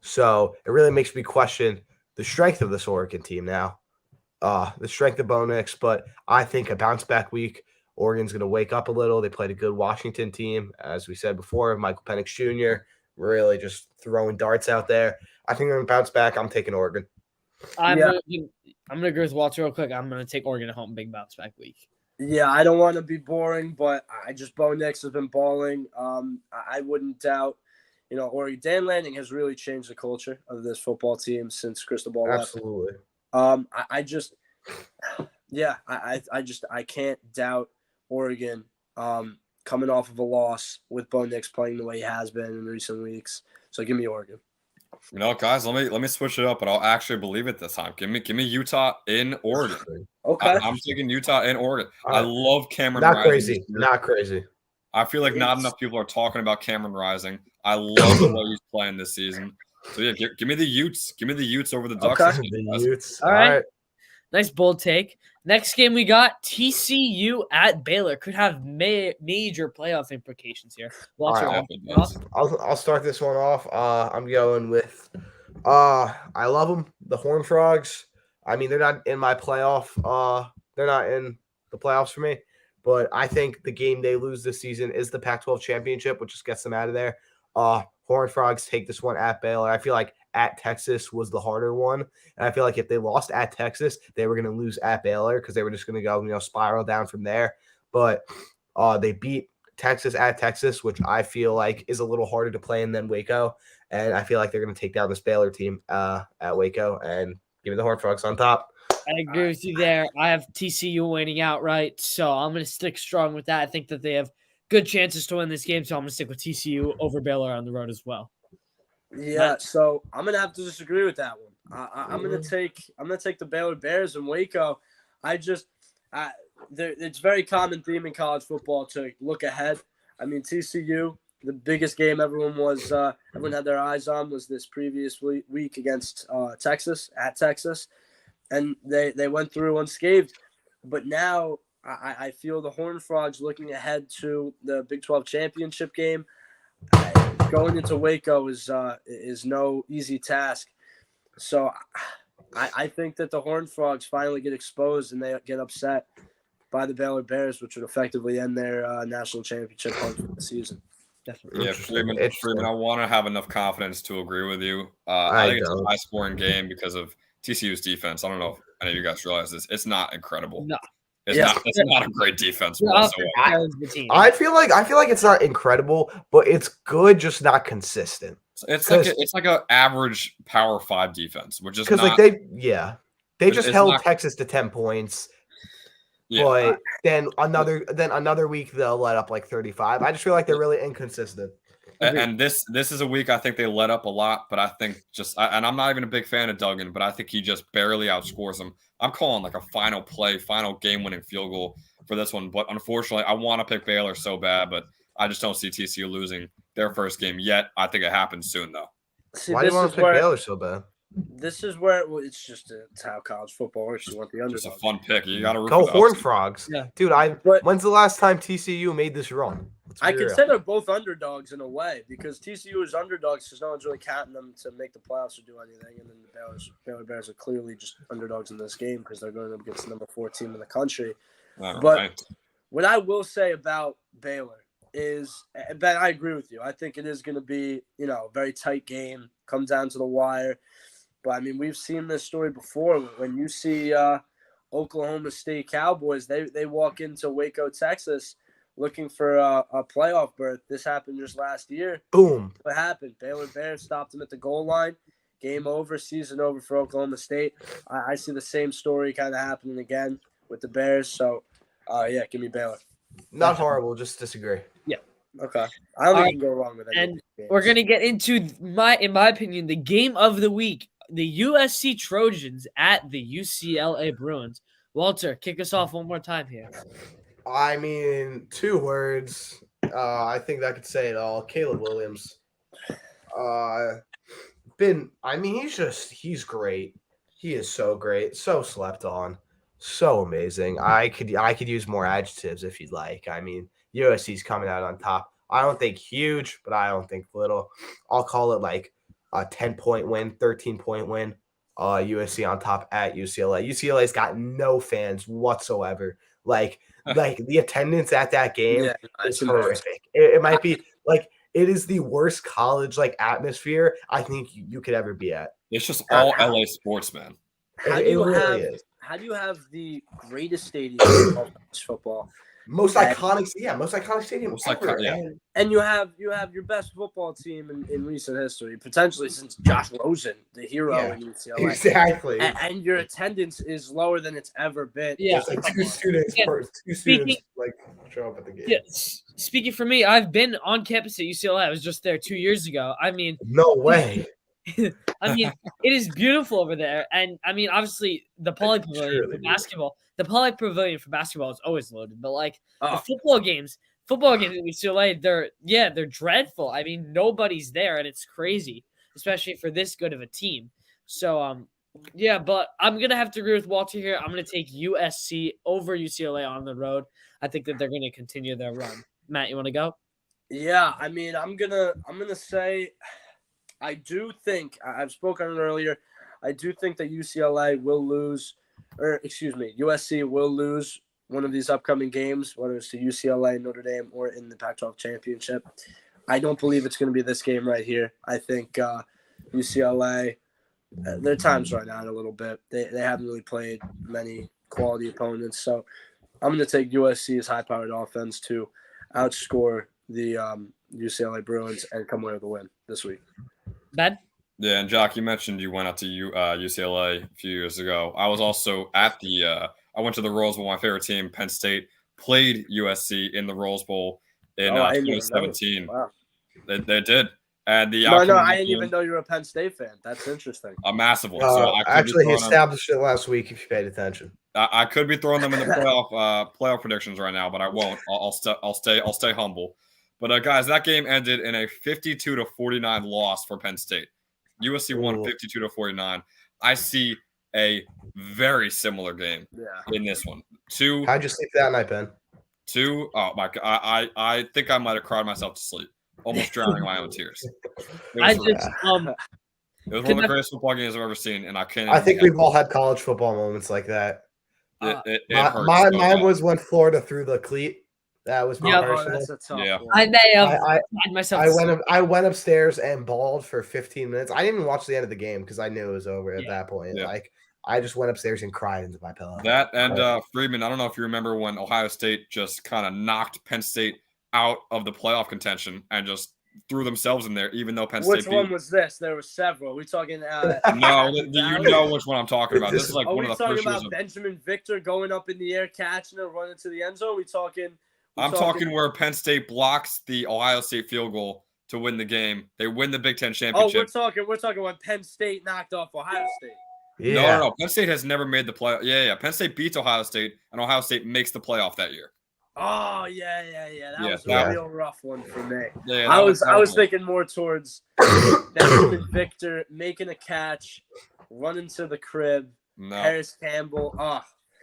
So it really makes me question the strength of this Oregon team now. The strength of Bo Nix, but I think a bounce back week. Oregon's going to wake up a little. They played a good Washington team, as we said before. Michael Penix Jr. really just throwing darts out there. I think they're going to bounce back. I'm taking Oregon. I'm going to agree with Walter real quick. I'm going to take Oregon at home, big bounce back week. Yeah, I don't want to be boring, but Bo Nix has been balling. I wouldn't doubt, Oregon. Dan Lanning has really changed the culture of this football team since Cristobal left. Absolutely. I can't doubt Oregon coming off of a loss with Bo Nix playing the way he has been in recent weeks. So give me Oregon. Guys, let me switch it up, but I'll actually believe it this time. Give me Utah in Oregon. Okay. I'm taking Utah in Oregon. I love Cameron Not Rising. Not crazy. I feel like not enough people are talking about Cameron Rising. I love the way he's playing this season. So yeah, give me the Utes. Give me the Utes over the Ducks. Okay. The Utes. All right. Nice bold take. Next game we got TCU at Baylor. Could have major playoff implications here. I'll start this one off. I'm going with I love them, the Horned Frogs. I mean, they're not in my playoff. They're not in the playoffs for me. But I think the game they lose this season is the Pac-12 championship, which just gets them out of there. Horned Frogs take this one at Baylor. I feel like at Texas was the harder one. And I feel like if they lost at Texas, they were going to lose at Baylor because they were just going to go, spiral down from there. But they beat Texas at Texas, which I feel like is a little harder to play than Waco. And I feel like they're going to take down this Baylor team at Waco and give me the Horned Frogs on top. I agree with you there. I have TCU winning outright, so I'm going to stick strong with that. I think that they have good chances to win this game, so I'm going to stick with TCU over Baylor on the road as well. Yeah, so I'm gonna have to disagree with that one. I'm gonna take the Baylor Bears in Waco. It's very common theme in college football to look ahead. I mean, TCU, the biggest game everyone had their eyes on was this previous week against Texas, and they went through unscathed. But now I feel the Horned Frogs looking ahead to the Big 12 championship game. Going into Waco is no easy task. So I think that the Horned Frogs finally get exposed and they get upset by the Baylor Bears, which would effectively end their national championship hunt for the season. Definitely. Yeah, Freeman, I want to have enough confidence to agree with you. I think it's a high-scoring game because of TCU's defense. I don't know if any of you guys realize this. It's not incredible. No. It's not a great defense whatsoever. I feel like it's not incredible, but it's good, just not consistent. It's like an average Power 5 defense, which is because they just held Texas to 10 points. Yeah. But then another week they'll let up like 35. I just feel like they're really inconsistent. And this is a week I think they let up a lot, but I think and I'm not even a big fan of Duggan, but I think he just barely outscores them. I'm calling like a final game-winning field goal for this one. But unfortunately, I want to pick Baylor so bad, but I just don't see TCU losing their first game yet. I think it happens soon, though. Why do you want to pick Baylor so bad? This is where it's how college football works. You want the underdog. It's a fun pick. You got to go Horned Frogs. Yeah. Dude, when's the last time TCU made this run? I consider both underdogs in a way because TCU is underdogs because no one's really counting them to make the playoffs or do anything. And then the Baylor Bears are clearly just underdogs in this game because they're going up against the number 4 team in the country. What I will say about Baylor is, Ben, I agree with you. I think it is going to be, a very tight game, come down to the wire. But, I mean, we've seen this story before. When you see Oklahoma State Cowboys, they walk into Waco, Texas, looking for a playoff berth. This happened just last year. Boom. What happened? Baylor Bears stopped them at the goal line. Game over, season over for Oklahoma State. I see the same story kind of happening again with the Bears. So, give me Baylor. Not horrible, just disagree. Yeah. Okay. I don't think you can go wrong with that. And we're going to get into, in my opinion, the game of the week. The USC Trojans at the UCLA Bruins. Walter, kick us off one more time here. I mean, 2 words. I think that could say it all. Caleb Williams. He's great. He is so great. So slept on. So amazing. I could use more adjectives if you'd like. I mean, USC's coming out on top. I don't think huge, but I don't think little. I'll call it like a 10-point win, 13-point win. USC on top at UCLA. UCLA's got no fans whatsoever. Like the attendance at that game is horrific. It might be like it is the worst college atmosphere I think you could ever be at. It's just all LA sports, man. How do you have the greatest stadium in college football? Most iconic stadium ever. And you have your best football team in recent history, potentially since Josh Rosen, the hero in UCLA. Exactly. And your attendance is lower than it's ever been. Yeah. There's like two students show up at the game. Yeah, speaking for me, I've been on campus at UCLA. I was just there 2 years ago. I mean, no way. I mean, it is beautiful over there. And I mean, obviously the Poly Pavilion for basketball. The Poly Pavilion for basketball is always loaded, but the football games at UCLA, they're dreadful. I mean, nobody's there, and it's crazy, especially for this good of a team. So, but I'm gonna have to agree with Walter here. I'm gonna take USC over UCLA on the road. I think that they're gonna continue their run. Matt, you want to go? Yeah, I mean, I'm gonna say, I do think I've spoken on it earlier. I do think that UCLA will lose. USC will lose one of these upcoming games, whether it's to UCLA, Notre Dame, or in the Pac-12 championship. I don't believe it's going to be this game right here. I think UCLA, their time's run out a little bit. They haven't really played many quality opponents. So I'm going to take USC's high-powered offense to outscore the UCLA Bruins and come away with a win this week. Ben? Yeah, and Jock, you mentioned you went out to UCLA a few years ago. I was also at I went to the Rose Bowl. My favorite team, Penn State, played USC in the Rose Bowl. in I didn't even know. 2017. Wow. They did. And the No, outcome of I that didn't even game, know you were a Penn State fan. That's interesting. a massive one. So I could Actually, be he throwing them, established it last week. If you paid attention, I could be throwing them in the playoff predictions right now, but I won't. I'll stay humble. But guys, that game ended in a 52-49 loss for Penn State. USC won 52-49. I see a very similar game in this one. how'd you sleep that night, Ben? Oh my God, I think I might have cried myself to sleep, almost drowning my own tears. It I was, just it was one of the greatest football games I've ever seen, and I can't. I think we've all had college football moments like that. It hurts so bad. Mine was when Florida threw the cleat. That was Yeah, personal. That's a tough Yeah. one. I may have I had myself. to sleep. I went upstairs and bawled for 15 minutes. I didn't even watch the end of the game because I knew it was over at that point. Yeah. Like I just went upstairs and cried into my pillow. That and Friedman, I don't know if you remember when Ohio State just kind of knocked Penn State out of the playoff contention and just threw themselves in there, even though Penn Which State one beat. was this? There were several. We talking? No, you know which one I'm talking about. This is like Are one we of the talking first years about of. Benjamin Victor going up in the air, catching it, running to the end zone? We talking? I'm talking where Penn State blocks the Ohio State field goal to win the game. They win the Big Ten Oh, championship. we're talking when Penn State knocked off Ohio State. Yeah. No. Penn State has never made the play. Yeah. Penn State beats Ohio State, and Ohio State makes the playoff that year. Oh yeah. That was that a was- real rough one for me. Yeah, I was terrible. thinking more towards Benjamin Victor making a catch, running to the crib. No. Harris Campbell.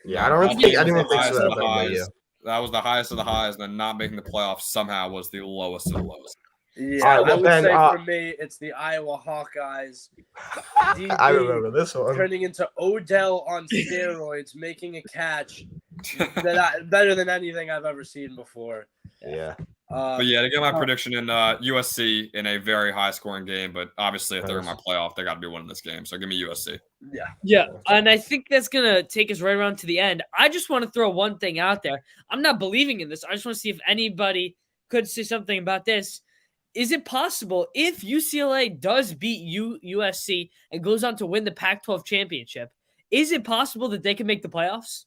Yeah, I don't think was the so. highest of the About highs. you. That was the highest of the highs, and then not making the playoffs somehow was the lowest of the lowest. Yeah, All right, well, I would Ben, say for me, it's the Iowa Hawkeyes. I remember this one. Turning into Odell on steroids, making a catch better than anything I've ever seen before. Yeah. But yeah, to get my prediction in USC in a very high scoring game, but obviously if they're in my playoff, they got to be winning this game. So give me USC. Yeah, and I think that's gonna take us right around to the end. I just want to throw one thing out there. I'm not believing in this. I just want to see if anybody could say something about this. Is it possible if UCLA does beat USC and goes on to win the Pac-12 championship? Is it possible that they can make the playoffs?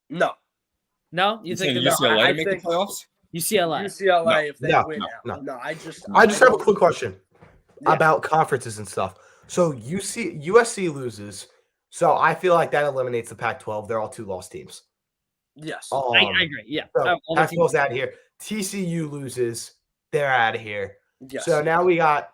No. No, You think saying they're UCLA I to make the think- playoffs? UCLA? UCLA if they No, win no, out. No, I just have a quick question Yeah. about conferences and stuff. So USC loses, so I feel like that eliminates the Pac-12. They're all 2-loss teams. Yes. I agree. Yeah. So All the teams- Pac-12's out of here. TCU loses, they're out of here. Yes. So now we got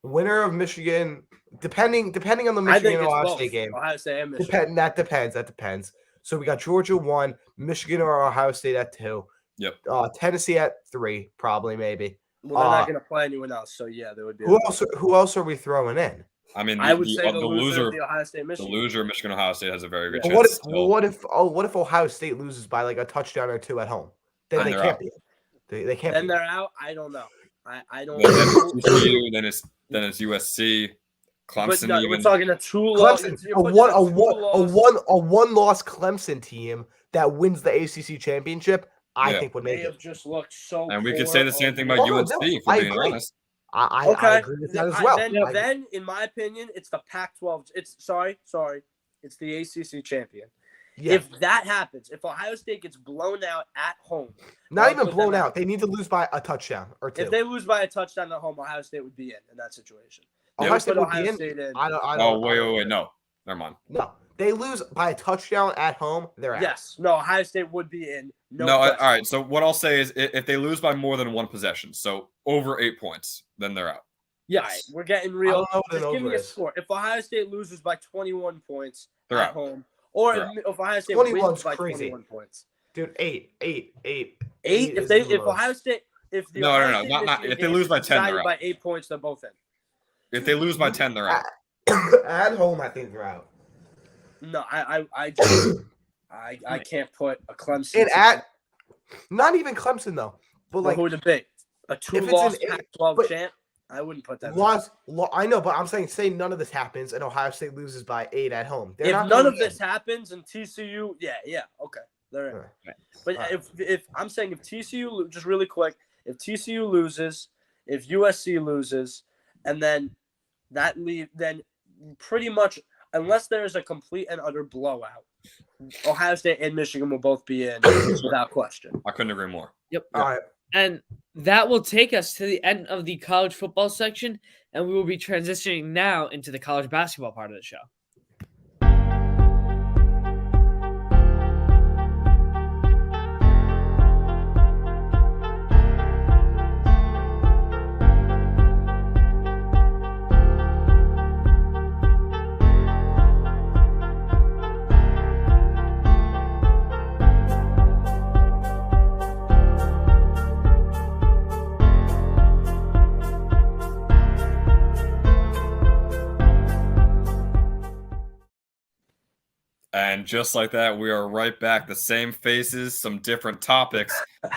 winner of Michigan, depending on the I think Michigan it's Ohio both. State game. Ohio State and Michigan. That depends. So we got Georgia 1, Michigan or Ohio State at 2. Yep. Tennessee at 3, probably maybe. Well, they're not going to play anyone else, so yeah, there would be. Who else are we throwing in? I mean, I would say the loser, of the Ohio State the Michigan. loser, Michigan Ohio State has a very good But chance. what if Ohio State loses by like a touchdown or 2 at home? Then Then they they're can't out. be. They can't Then be. they're out. I don't know. I don't. Then it's TCU, then it's USC, But Clemson. no, even we're talking a two-loss. Clemson, you're a putting one-loss Clemson team that wins the ACC championship, I Yeah. think would They make have it. just looked so. and we could poor say the same thing about Oh, no, UNC. no, if we're I being agree. honest. I agree with that as well. Then, in my opinion, it's the Pac-12. It's sorry, it's the ACC champion. Yeah. If that happens, if Ohio State gets blown out at home, Not I'll even put blown them out. They need to lose by a touchdown or 2. if they lose by a touchdown at home, Ohio State would be in that situation. Ohio State Put would Ohio be in. State in. I don't. Oh, wait. No. Never mind. No, they lose by a touchdown at home. They're out. Yes, no, Ohio State would be in. No, question. all right. So what I'll say is if they lose by more than one possession, so over 8 points, then they're out. All right, we're getting I real. don't know what an Just give over me a is. score. If Ohio State loses by 21 points They're at out. home, or They're if Ohio State 21's wins by crazy. 21 points, Dude, 8. eight. is the If most. Ohio State, if the No, Ohio no, State not- Michigan if they game lose is by 10, they're decided out. by 8 points, they're both in. If they lose by 10, they're out. At home, I think they're out. No, I can't put a Clemson. And not even Clemson though, but Like like who would it be? A it's two-loss an eight- Pac-12 but- champ? I wouldn't put that. I know, but I'm saying say none of this happens and Ohio State loses by 8 at home. They're If not none gonna of this win. happens and TCU, yeah, okay, they're in. Right. But Alright. if I'm saying if TCU just really quick, if TCU loses, if USC loses, and then then pretty much unless there is a complete and utter blowout, Ohio State and Michigan will both be in without question. I couldn't agree more. Yep. All right. And that will take us to the end of the college football section, and we will be transitioning now into the college basketball part of the show. And just like that, we are right back. The same faces, some different topics.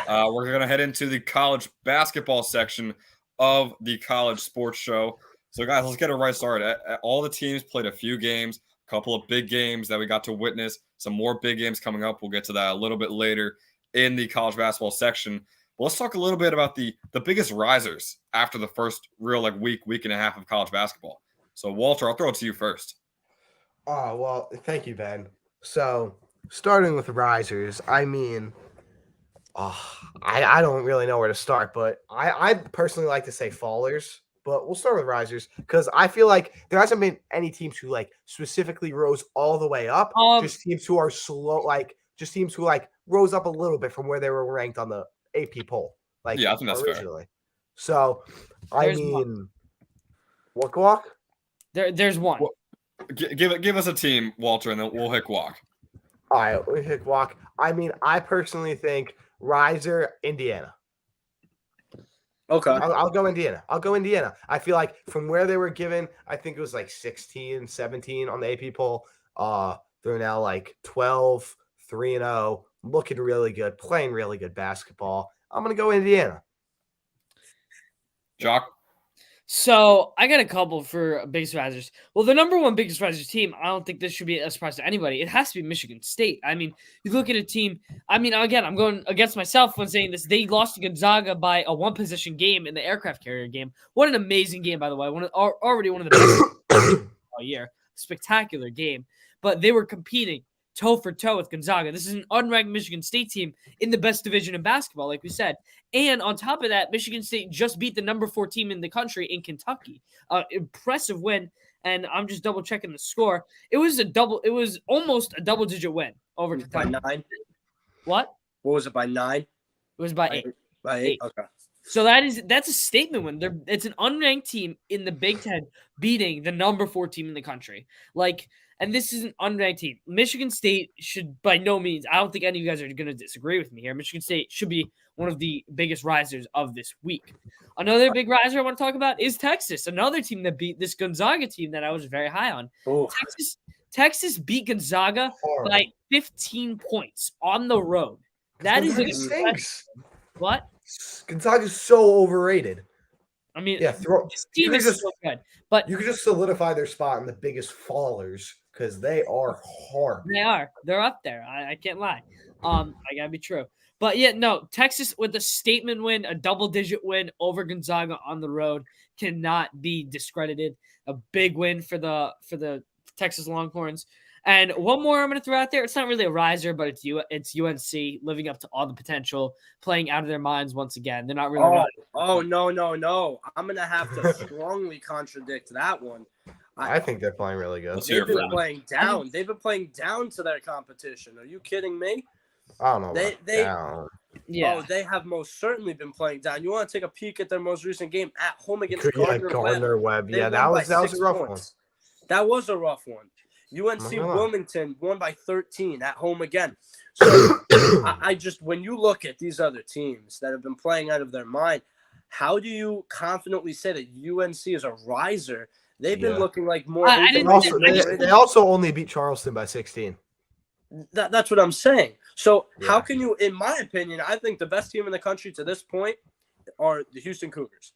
We're going to head into the college basketball section of the college sports show. So, guys, let's get it right started. All the teams played a few games, a couple of big games that we got to witness, some more big games coming up. We'll get to that a little bit later in the college basketball section. But let's talk a little bit about the biggest risers after the first real week and a half of college basketball. So, Walter, I'll throw it to you first. Oh, well, thank you, Ben. So, starting with risers, I mean, I don't really know where to start, but I personally like to say fallers, but we'll start with risers because I feel like there hasn't been any teams who specifically rose all the way up. Just teams who are slow, just teams who rose up a little bit from where they were ranked on the AP poll. Yeah, I think that's originally. Fair. So, There's one. Walk. There's one. Give us a team, Walter, and then we'll hit walk. All right, we hit walk. I mean, I personally think riser Indiana. Okay. I'll go Indiana. I feel like from where they were given, I think it was 16, 17 on the AP poll. They're now 12, 3-0, looking really good, playing really good basketball. I'm gonna go Indiana. Jock. So I got a couple for biggest risers. Well, the number one biggest risers team, I don't think this should be a surprise to anybody. It has to be Michigan State. I mean, you look at a team. I mean, again, I'm going against myself when saying this. They lost to Gonzaga by a one-possession game in the aircraft carrier game. What an amazing game, by the way. Already one of the best all year. Spectacular game. But they were competing toe for toe with Gonzaga. This is an unranked Michigan State team in the best division in basketball, like we said. And on top of that, Michigan State just beat the number 4 team in the country in Kentucky. Impressive win. And I'm just double checking the score. It was almost a double-digit win over Kentucky. By 9. What? What was it, by 9? It was by 8. By 8? Okay. So that's a statement win. It's an unranked team in the Big Ten beating the number 4 team in the country. And this is an unranked team. Michigan State should, by no means, I don't think any of you guys are going to disagree with me here. Michigan State should be one of the biggest risers of this week. Another big riser I want to talk about is Texas, another team that beat this Gonzaga team that I was very high on. Ooh. Texas beat Gonzaga by 15 points on the road. That is stinks. What? Gonzaga's so overrated. I mean, yeah, this team is so good, but you could just solidify their spot in the biggest fallers because they are hard. They are. They're up there. I can't lie. I gotta be true. But yeah, no, Texas with a statement win, a double-digit win over Gonzaga on the road cannot be discredited. A big win for the Texas Longhorns. And one more I'm going to throw out there. It's not really a riser, but it's UNC living up to all the potential, playing out of their minds once again. They're not really. No. I'm going to have to strongly contradict that one. I think they're playing really good. They've been playing down. They've been playing down to their competition. Are you kidding me? I don't know. Down. Yeah. Oh, they have most certainly been playing down. You want to take a peek at their most recent game at home against Gardner-Webb. Yeah, that was a rough one. That was a rough one. UNC Wilmington won by 13 at home again. So I just, when you look at these other teams that have been playing out of their mind, how do you confidently say that UNC is a riser? They've been looking like more. They also only beat Charleston by 16. That's what I'm saying. So how can you, in my opinion, I think the best team in the country to this point are the Houston Cougars.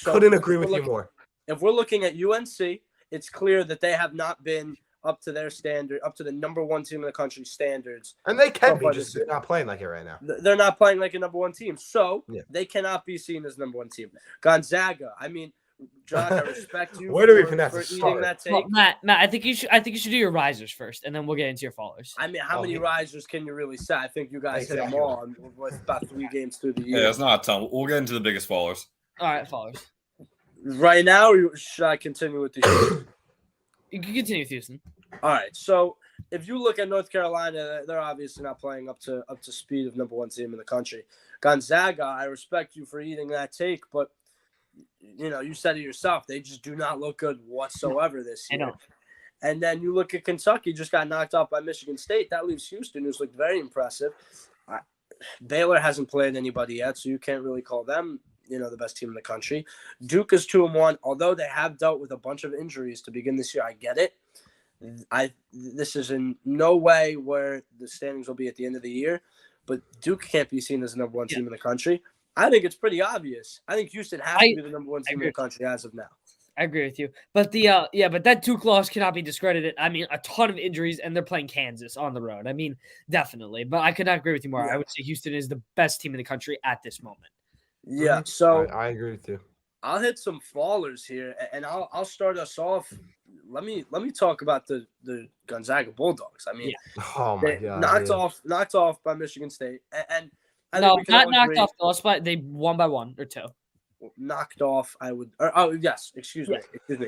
Couldn't agree with you more. If we're looking at UNC, it's clear that they have not been up to their standard, up to the number 1 team in the country standards. And they can be, just they're not playing like it right now. They're not playing like a number 1 team. So they cannot be seen as number 1 team. Gonzaga, I mean, Jock, I respect you Where do we for, even have to for eating start? that take. Well, Matt, I think you should do your risers first, and then we'll get into your followers. I mean, how many risers can you really say? I think you guys hit them Exactly. all with about 3 games through the year. Yeah, it's not a ton. We'll get into the biggest fallers. All right, followers. Right now, or should I continue with the Houston? You can continue with Houston. All right. So if you look at North Carolina, they're obviously not playing up to speed of number 1 team in the country. Gonzaga, I respect you for eating that take, but you said it yourself. They just do not look good whatsoever this year. I know. And then you look at Kentucky, just got knocked out by Michigan State. That leaves Houston, who's looked very impressive. Baylor hasn't played anybody yet, so you can't really call them, the best team in the country. Duke is 2-1, although they have dealt with a bunch of injuries to begin this year. I get it. This is in no way where the standings will be at the end of the year, but Duke can't be seen as the number 1 team in the country. I think it's pretty obvious. I think Houston has to be the number 1 team in the country as of now. I agree with you, but but that Duke loss cannot be discredited. I mean, a ton of injuries, and they're playing Kansas on the road. I mean, definitely, but I could not agree with you more. Yeah. I would say Houston is the best team in the country at this moment. Yeah, so I agree with you. I'll hit some fallers here, and I'll start us off. Let me talk about the Gonzaga Bulldogs. I mean, Oh my they god, knocked off by Michigan State, and I No, think we can not all knocked agree- off the loss, but they won by 1 or 2. Knocked off. Excuse me.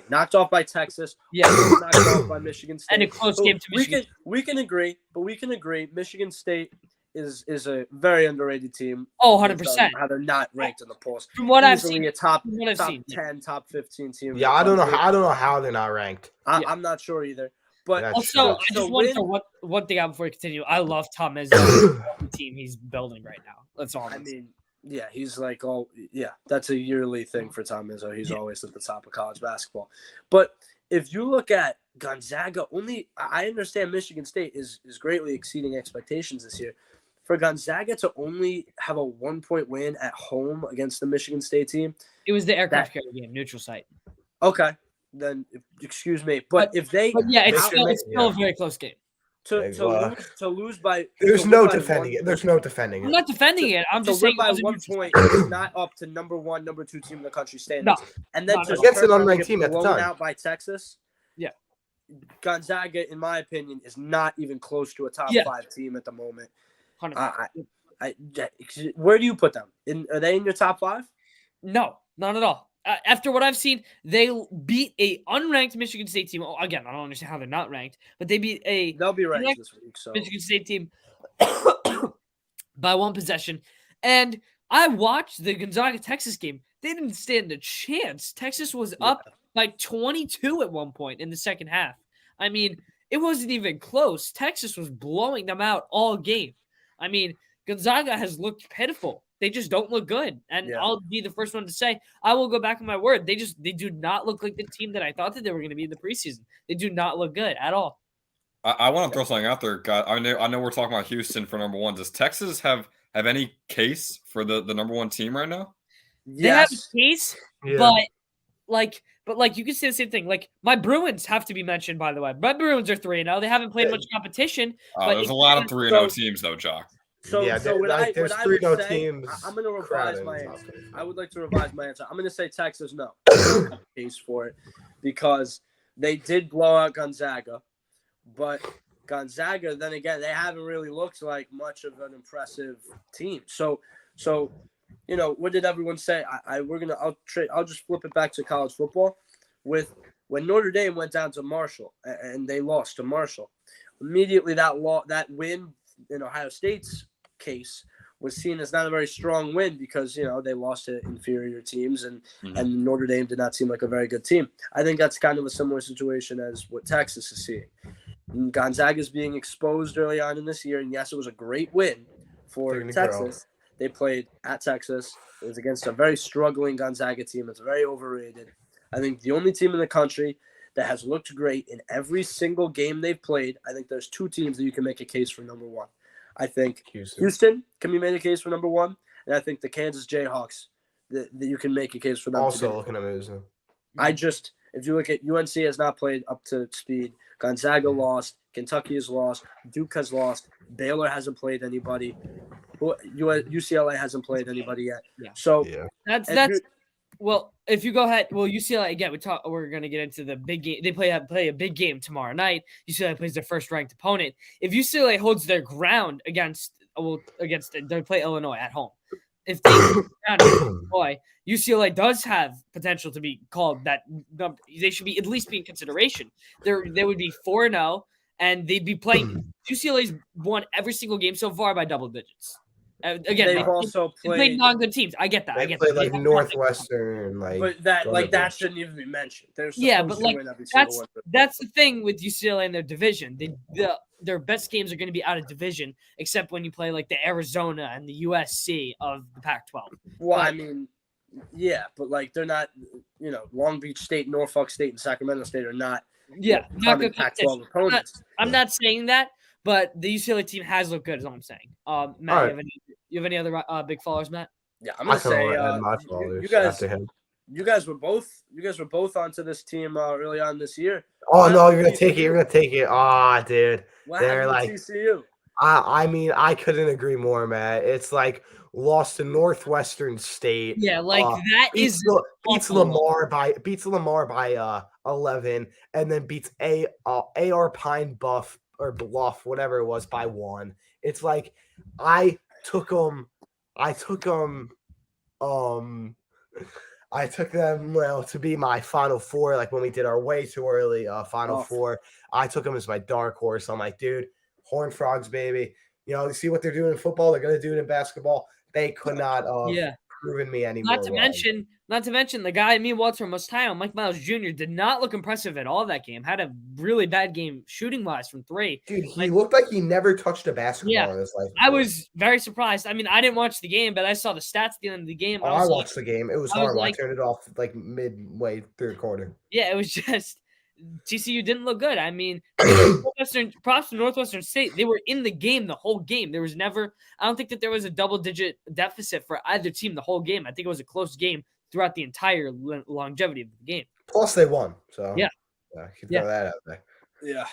Knocked off by Texas. Yeah, Knocked off by Michigan State. and a close So game to Michigan. We can agree, but we can agree Michigan State is a very underrated team. Oh, based 100%. on how they're not ranked in the polls. From what I've Easily seen, a top from what I've 10, top 15 team. in Yeah, the I don't know. country. I don't know how they're not ranked. I'm not sure either. But That's Also, true. I So just want to win- throw one thing out before we continue. I love Tom Izzo, the team he's building right now. That's all. I mean, yeah, he's like that's a yearly thing for Tom Izzo. He's always at the top of college basketball. But if you look at Gonzaga, I understand Michigan State is greatly exceeding expectations this year. For Gonzaga to only have a 1-point win at home against the Michigan State team, it was the aircraft carrier game, neutral site. okay, then excuse me. But if they, But yeah, it's Michigan- still a very close game. to lose by, There's to no win by defending one- it. There's no defending I'm it. not defending it. I'm To just win saying by it was a 1 neutral point site. is not up to number 1, number 2 team in the country standings. No. And then Not to at all. Against an turn around and unranked get team at the blown time. out by Texas. Yeah. Gonzaga, in my opinion, is not even close to a top Yeah. 5 team at the moment. 100%. Where do you put them? Are they in your top 5? No, not at all. After what I've seen, they beat a unranked Michigan State team. Oh, again, I don't understand how they're not ranked, but they beat a They'll be ranked Correct. this week. So Michigan State team by 1 possession. And I watched the Gonzaga Texas game. They didn't stand a chance. Texas was up by 22 at one point in the second half. I mean, it wasn't even close. Texas was blowing them out all game. I mean, Gonzaga has looked pitiful. They just don't look good. And Yeah. I'll be the first one to say, I will go back on my word. They do not look like the team that I thought that they were going to be in the preseason. They do not look good at all. I want to throw something out there, guys. I know we're talking about Houston for number 1. Does Texas have any case for the number 1 team right now? They have yes, a case, Yeah. but you can say the same thing. Like, my Bruins have to be mentioned, by the way. My Bruins are 3-0. They haven't played much competition. But There's a if- lot of 3-0 so- teams, though, Jock. So, Yeah, so what there's I 3 would no say, teams. I'm going to revise crowded my in the top answer. 25. I would like to revise my answer. I'm going to say Texas, no. I don't have a case for it because they did blow out Gonzaga, but Gonzaga, then again, they haven't really looked like much of an impressive team. So what did everyone say? I'll just flip it back to college football. When Notre Dame went down to Marshall and they lost to Marshall, immediately that win in Ohio State's case was seen as not a very strong win because they lost to inferior teams and Notre Dame did not seem like a very good team. I think that's kind of a similar situation as what Texas is seeing. Gonzaga is being exposed early on in this year, and yes, it was a great win for They're gonna Texas. They played at Texas. It was against a very struggling Gonzaga team. It's very overrated. I think the only team in the country that has looked great in every single game they've played, I think there's 2 teams that you can make a case for number 1. I think Houston can be made a case for number 1, and I think the Kansas Jayhawks that you can make a case for them. Also looking amazing. If you look at UNC has not played up to speed. Gonzaga lost. Kentucky has lost. Duke has lost. Baylor hasn't played anybody. UCLA hasn't played anybody yet. Yeah. So Yeah. That's and that's Well, if you go ahead, UCLA again. We're gonna get into the big game. They play a big game tomorrow night. UCLA plays their first ranked opponent. If UCLA holds their ground they play Illinois at home. If they Illinois, UCLA does have potential to be called that number. They should be at least be in consideration. They would be 4-0, and they'd be playing. UCLA's won every single game so far by double digits. Again, They've also they played non-good teams. I get that. They played like Northwestern, but that shouldn't even be mentioned. They're but like that's the thing with UCLA in their division. Their best games are going to be out of division, except when you play like the Arizona and the USC of the Pac-12. Well, I mean, yeah, but like they're not. Long Beach State, Norfolk State, and Sacramento State are not. Not good Pac-12 opponents. I'm not saying that. But the UCLA team has looked good, is all I'm saying. Matt, you have any other big followers, Matt? Yeah, I'm gonna say you guys were both onto this team early on this year. Oh no, you're gonna take it. You're gonna take it. Ah, dude, they're like TCU. I mean, I couldn't agree more, Matt. It's like lost to Northwestern State. Yeah, that beats Lamar by 11, and then beats AR Pine Bluff, whatever it was, by 1. It's like I took them to be my Final Four, like when we did our way too early Final Four. I took them as my dark horse. I'm like, dude, Horned Frogs, baby. You see what they're doing in football, they're gonna do it in basketball. They could not proven me anymore. Not to mention the guy me and Walter most high on, Mike Miles Jr., did not look impressive at all that game. Had a really bad game shooting wise from 3. Dude, he looked like he never touched a basketball in his life. I was very surprised. I mean, I didn't watch the game, but I saw the stats at the end of the game. I watched the game. It was horrible. I turned it off like midway through the quarter. Yeah, it was just TCU didn't look good. I mean, props to Northwestern State. They were in the game the whole game. There was never – I don't think that there was a double-digit deficit for either team the whole game. I think it was a close game throughout the entire longevity of the game. Plus, they won. So, yeah. Keep that out there. Yeah.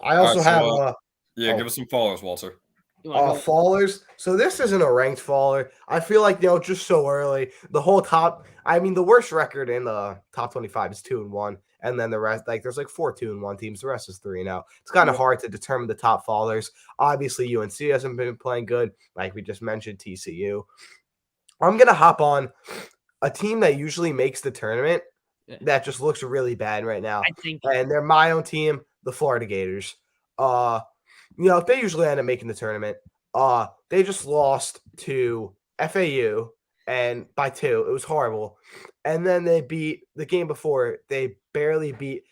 I also have give us some followers, Walter. Fallers. So this isn't a ranked faller. I feel like just so early. The whole top. I mean, the worst record in the top 25 is 2-1, and then the rest, there's 4 2-1 teams. The rest is 3-0. It's kind of hard to determine the top fallers. Obviously, UNC hasn't been playing good, like we just mentioned. TCU. I'm gonna hop on a team that usually makes the tournament that just looks really bad right now, and they're my own team, the Florida Gators. They usually end up making the tournament. They just lost to FAU and by 2. It was horrible. And then they beat the game before. They barely beat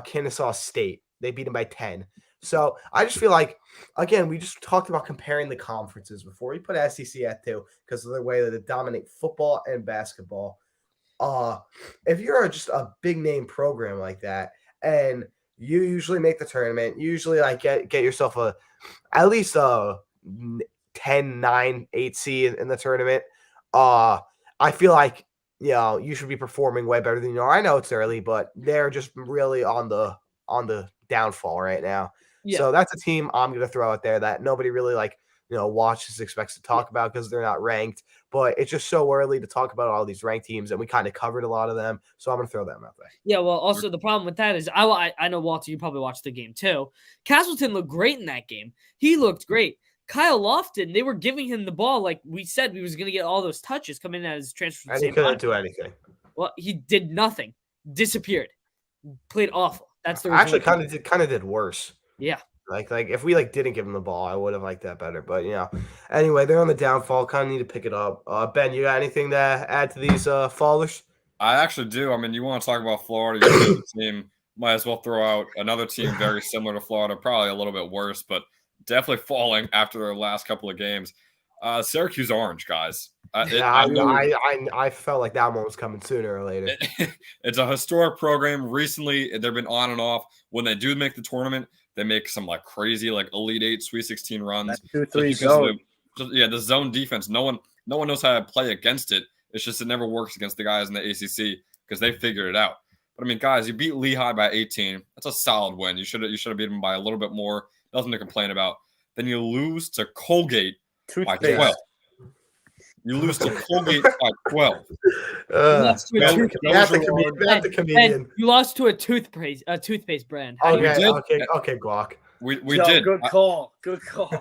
Kennesaw State. They beat them by 10. So I just feel like, again, we just talked about comparing the conferences before. We put SEC at 2 because of the way that they dominate football and basketball. If you're just a big name program like that, and you usually make the tournament, you usually get yourself at least a 10, 9, 8 seed in the tournament. I feel like you should be performing way better than you are. I know it's early, but they're just really on the downfall right now. Yeah. So that's a team I'm going to throw out there that nobody really watches, expects to talk about because they're not ranked. But it's just so early to talk about all these ranked teams, and we kind of covered a lot of them. So I'm going to throw them out there. Yeah, well, also the problem with that is I know, Walter, you probably watched the game too. Castleton looked great in that game. He looked great. Kyle Lofton, they were giving him the ball like we said we was going to get all those touches coming in as transfer. And he couldn't do anything. Well, he did nothing. Disappeared. Played awful. That's the actually kind of did worse. Yeah. Like if we didn't give him the ball, I would have liked that better. But anyway, they're on the downfall. Kind of need to pick it up. Ben, you got anything to add to these fallers? I actually do. I mean, you want to talk about Florida? You team might as well throw out another team very similar to Florida, probably a little bit worse, but definitely falling after their last couple of games. Syracuse Orange, guys. I felt like that one was coming sooner or later. It's a historic program. Recently, they've been on and off. When they do make the tournament, they make some crazy Elite 8, Sweet 16 runs. 2-3 zone. The zone defense. No one knows how to play against it. It's just it never works against the guys in the ACC because they figured it out. But I mean, guys, you beat Lehigh by 18. That's a solid win. You should have beat them by a little bit more. Nothing to complain about. Then you lose to Colgate by 12. You lose to Colgate by 12. lost to a Matt toothpaste. Matt the comedian. And you lost to a toothpaste brand. How do you- Okay, Guac. We Yo, did. Good call. Good call.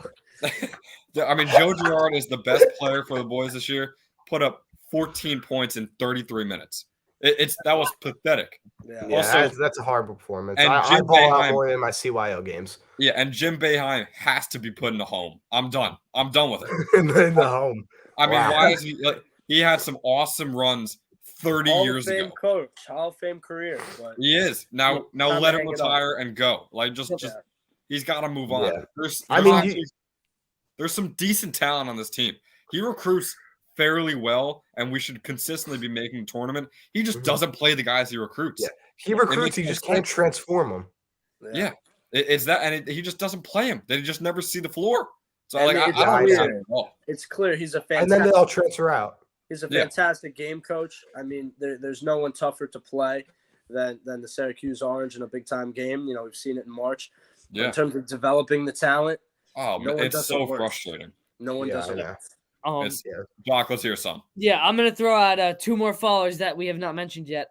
I mean, Joe Girard is the best player for the boys this year. Put up 14 points in 33 minutes. That was pathetic. Yeah. Yeah, Also- that's a horrible performance. and I Jim ball out Boeheim- more in my CYO games Yeah, and Jim Boeheim has to be put in the home. I'm done. I'm done with it. in the home. I mean, Wow. why is he like? He had some awesome runs 30 Hall years of Fame ago. coach, Hall of Fame career. But He is now. Now Time let to him hang it up. retire and go. Like just Yeah. he's got to move on. Yeah. There's I mean, actually, there's some decent talent on this team. He recruits fairly well, and we should consistently be making the tournament. He just Mhm. doesn't play the guys he recruits. Yeah. He recruits. makes He no just can't sense. transform them. Yeah. It's that, and he just doesn't play him. They just never see the floor. So And like, I it's don't clear. understand at all. it's clear he's a And fantastic. then they all transfer out. He's a Yeah. fantastic game coach. I mean, there's no one tougher to play than the Syracuse Orange in a big time game. You know, we've seen it in March. Yeah. In terms of developing the talent, Oh, no man, one it's does so it worse. frustrating. no one Yeah, does I it. know. It's- Jock, let's hear some. Yeah, I'm gonna throw out two more followers that we have not mentioned yet.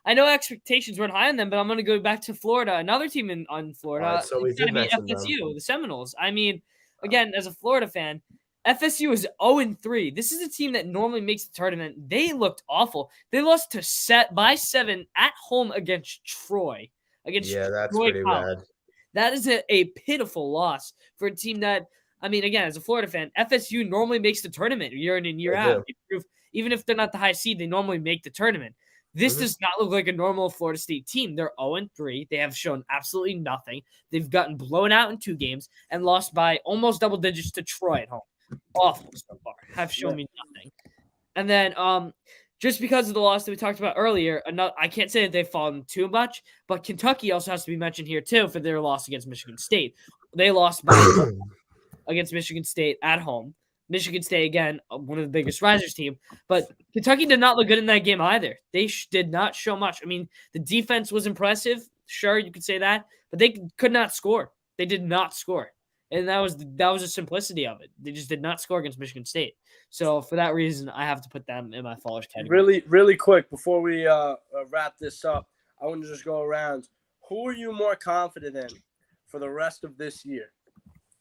I know expectations weren't high on them, but I'm gonna go back to Florida. Another team on Florida. All right, so we It's gotta did be mention them. FSU, the Seminoles. I mean, again, as a Florida fan, FSU is 0-3. This is a team that normally makes the tournament. They looked awful. They lost by 7 at home against Troy. Yeah, that's Troy pretty College. bad. That is a pitiful loss for a team that, I mean, again, as a Florida fan, FSU normally makes the tournament year in and year They out. Even if they're not the high seed, they normally make the tournament. This Mhm. does not look like a normal Florida State team. They're 0-3. They have shown absolutely nothing. They've gotten blown out in 2 games and lost by almost double digits to Troy at home. Awful so far. Have shown me nothing. And then just because of the loss that we talked about earlier, I can't say that they've fallen too much, but Kentucky also has to be mentioned here too for their loss against Michigan State. They lost by against Michigan State at home. Michigan State, again, one of the biggest risers team. But Kentucky did not look good in that game either. They did not show much. I mean, the defense was impressive. Sure, you could say that. But they could not score. They did not score. And that was the simplicity of it. They just did not score against Michigan State. So for that reason, I have to put them in my followers category. Really, really quick before we wrap this up, I want to just go around. Who are you more confident in for the rest of this year?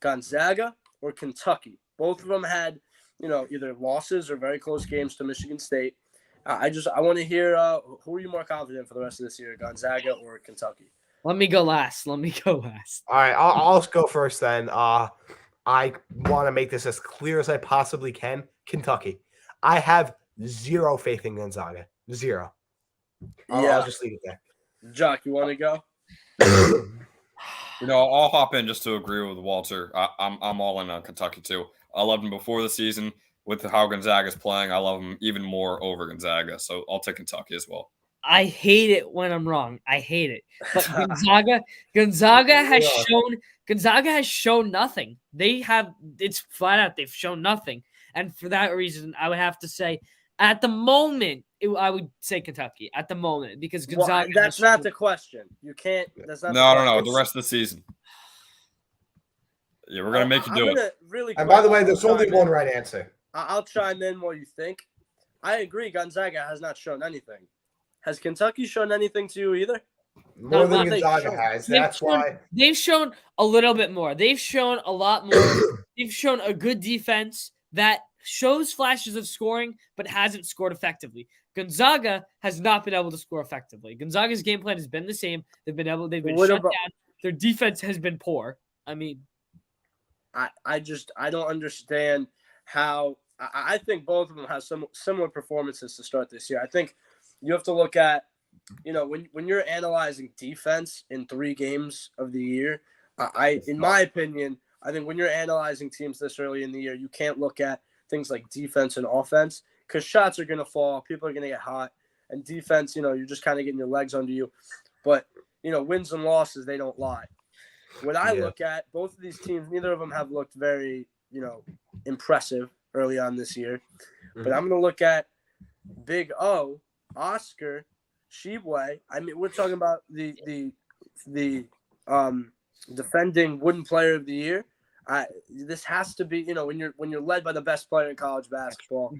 Gonzaga or Kentucky? Both of them had, either losses or very close games to Michigan State. I want to hear who are you more confident in for the rest of this year, Gonzaga or Kentucky? Let me go last. All right, I'll go first then. I want to make this as clear as I possibly can. Kentucky. I have zero faith in Gonzaga. Zero. I'll just leave it there. Jock, you want to go? I'll hop in just to agree with Walter. I'm all in on Kentucky too. I loved him before the season. With how Gonzaga's playing, I love him even more over Gonzaga. So I'll take Kentucky as well. I hate it when I'm wrong. I hate it. But Gonzaga has shown nothing. It's flat out. They've shown nothing. And for that reason, I would have to say at the moment, I would say Kentucky at the moment because Gonzaga. That's not the question. You can't. That's not. No. The rest of the season. Yeah, we're gonna make you do it. Really And quick, by the way, there's I'll only chime one in. right answer. I'll chime in what you think. I agree. Gonzaga has not shown anything. Has Kentucky shown anything to you either? More No, than they Gonzaga shown. has. They've That's shown- why. They've shown a little bit more. They've shown a lot more. They've shown a good defense that shows flashes of scoring, but hasn't scored effectively. Gonzaga has not been able to score effectively. Gonzaga's game plan has been the same. They've been What shut about- down. Their defense has been poor. I mean, I don't understand how. I think both of them have some similar performances to start this year. I think you have to look at, when you're analyzing defense in 3 games of the year, in my opinion, I think when you're analyzing teams this early in the year, you can't look at things like defense and offense because shots are going to fall, people are going to get hot, and defense, you're just kind of getting your legs under you. But, wins and losses, they don't lie. When I look at both of these teams, neither of them have looked very, impressive early on this year. But I'm going to look at Big O, Oscar, Tshiebwe. I mean, we're talking about the defending Wooden Player of the Year. This has to be, when you're led by the best player in college basketball,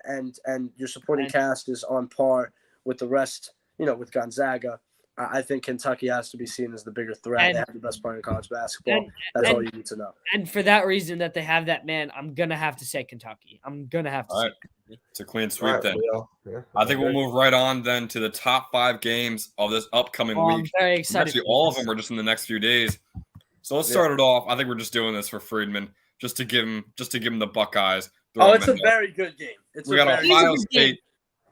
and your supporting cast is on par with the rest, with Gonzaga. I think Kentucky has to be seen as the bigger threat. They have the best player in college basketball. That's all you need to know. And for that reason that they have that man, I'm gonna have to say Kentucky. I'm gonna have to say Kentucky. It's a clean sweep then. Yeah, I think we'll move right on then to the top 5 games of this upcoming week. I'm very excited. Actually, all of them are just in the next few days. So let's start it off. I think we're just doing this for Friedman, just to give him the Buckeyes. It's a very good game. We got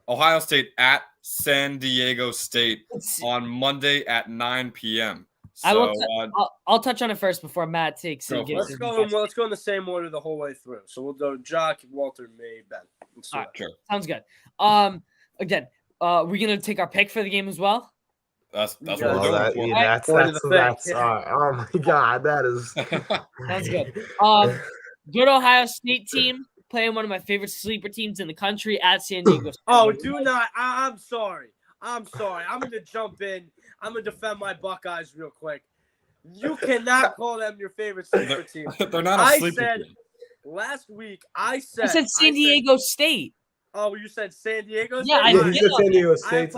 Ohio State at San Diego State on Monday at 9 p.m. So, I'll touch on it first before Matt takes it. Let's go in the same order the whole way through. So we'll go Jock, Walter, me, Ben. Right, sure. Sounds good. Again, we're gonna take our pick for the game as well. That's what we're doing. That's oh my God, that is sounds good. Good Ohio State team playing one of my favorite sleeper teams in the country at San Diego State. Do not. I'm sorry. I'm going to jump in. I'm going to defend my Buckeyes real quick. You cannot call them your favorite sleeper team. They're not a sleeper team. Last week, I said San Diego State. Oh, you said San Diego State? Yeah, you said San Diego State.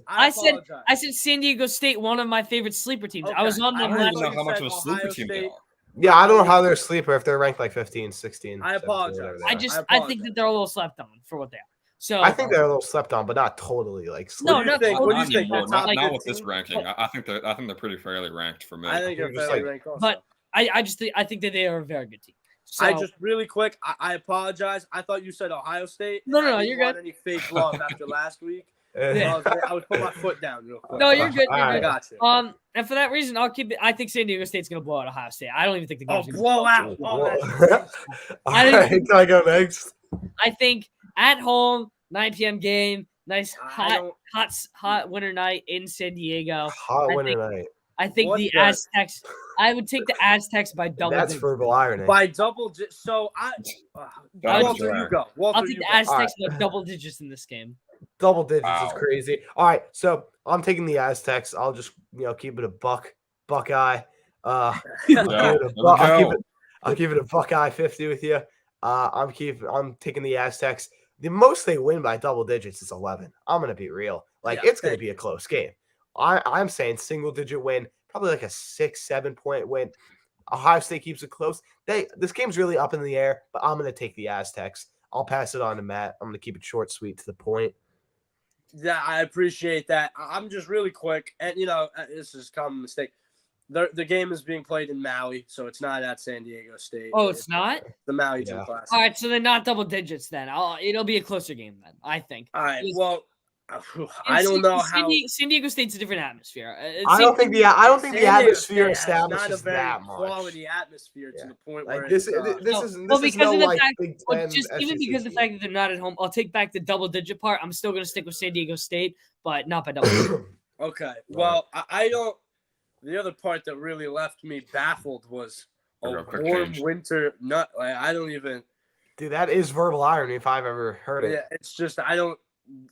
I said San Diego State, one of my favorite sleeper teams. Okay. I was on them. I don't even know how much of a sleeper team they are. Yeah, I don't know how they're a sleeper if they're ranked like 15, 16. I apologize. I think that they're a little slept on for what they are. So I think they're a little slept on, but not totally like slept on. What do you think? Not with this ranking. I think they're pretty fairly ranked for me. I think they're fairly ranked also. But I think that they are a very good team. So, I just really quick, I apologize. I thought you said Ohio State. No, you're good. Any fake love after last week? I would put my foot down real quick. No, you're good. I got you. And for that reason, I'll keep it. I think San Diego State's gonna blow out Ohio State. I don't even think the game's gonna blow out. Can I go next? I think at home, 9 p.m. game, nice hot winter night in San Diego. Night. I think the Aztecs. I would take the Aztecs by double. That's verbal irony. By double. So Walter, you go. I'll take the Aztecs by double digits in this game. Double digits is crazy. All right, so I'm taking the Aztecs. I'll just keep it a Buckeye. I'll keep it a Buckeye 50 with you. I'm taking the Aztecs. The most they win by double digits is 11. I'm gonna be real. It's gonna be a close game. I'm saying single digit win, probably like a 6-7 point win. Ohio State keeps it close. This game's really up in the air, but I'm gonna take the Aztecs. I'll pass it on to Matt. I'm gonna keep it short, sweet, to the point. Yeah, I appreciate that. I'm just really quick, and this is a common mistake. The game is being played in Maui, so it's not at San Diego State. Oh, it's not? The Maui Gym Classic. All right, so they're not double digits then. It'll be a closer game then, I think. All right, well, I don't know how San Diego State's a different atmosphere. I don't think the atmosphere establishes that much. Quality atmosphere to the point where this is no like Big Ten. Even because of the fact that they're not at home, I'll take back the double digit part. I'm still going to stick with San Diego State, but not by double digit. Okay, well, I don't. The other part that really left me baffled was a warm winter nut. I don't even. Dude, that is verbal irony if I've ever heard it. Yeah, it's just I don't.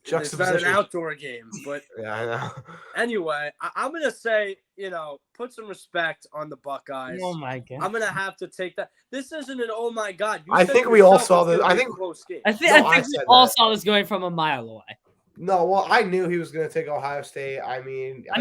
It's not an outdoor game, but yeah, I know. Anyway, I'm gonna say, put some respect on the Buckeyes. Oh my God! I'm gonna have to take that. This isn't an oh my God. I think we all saw this. I think we all saw this going from a mile away. No, well, I knew he was going to take Ohio State. I mean, do I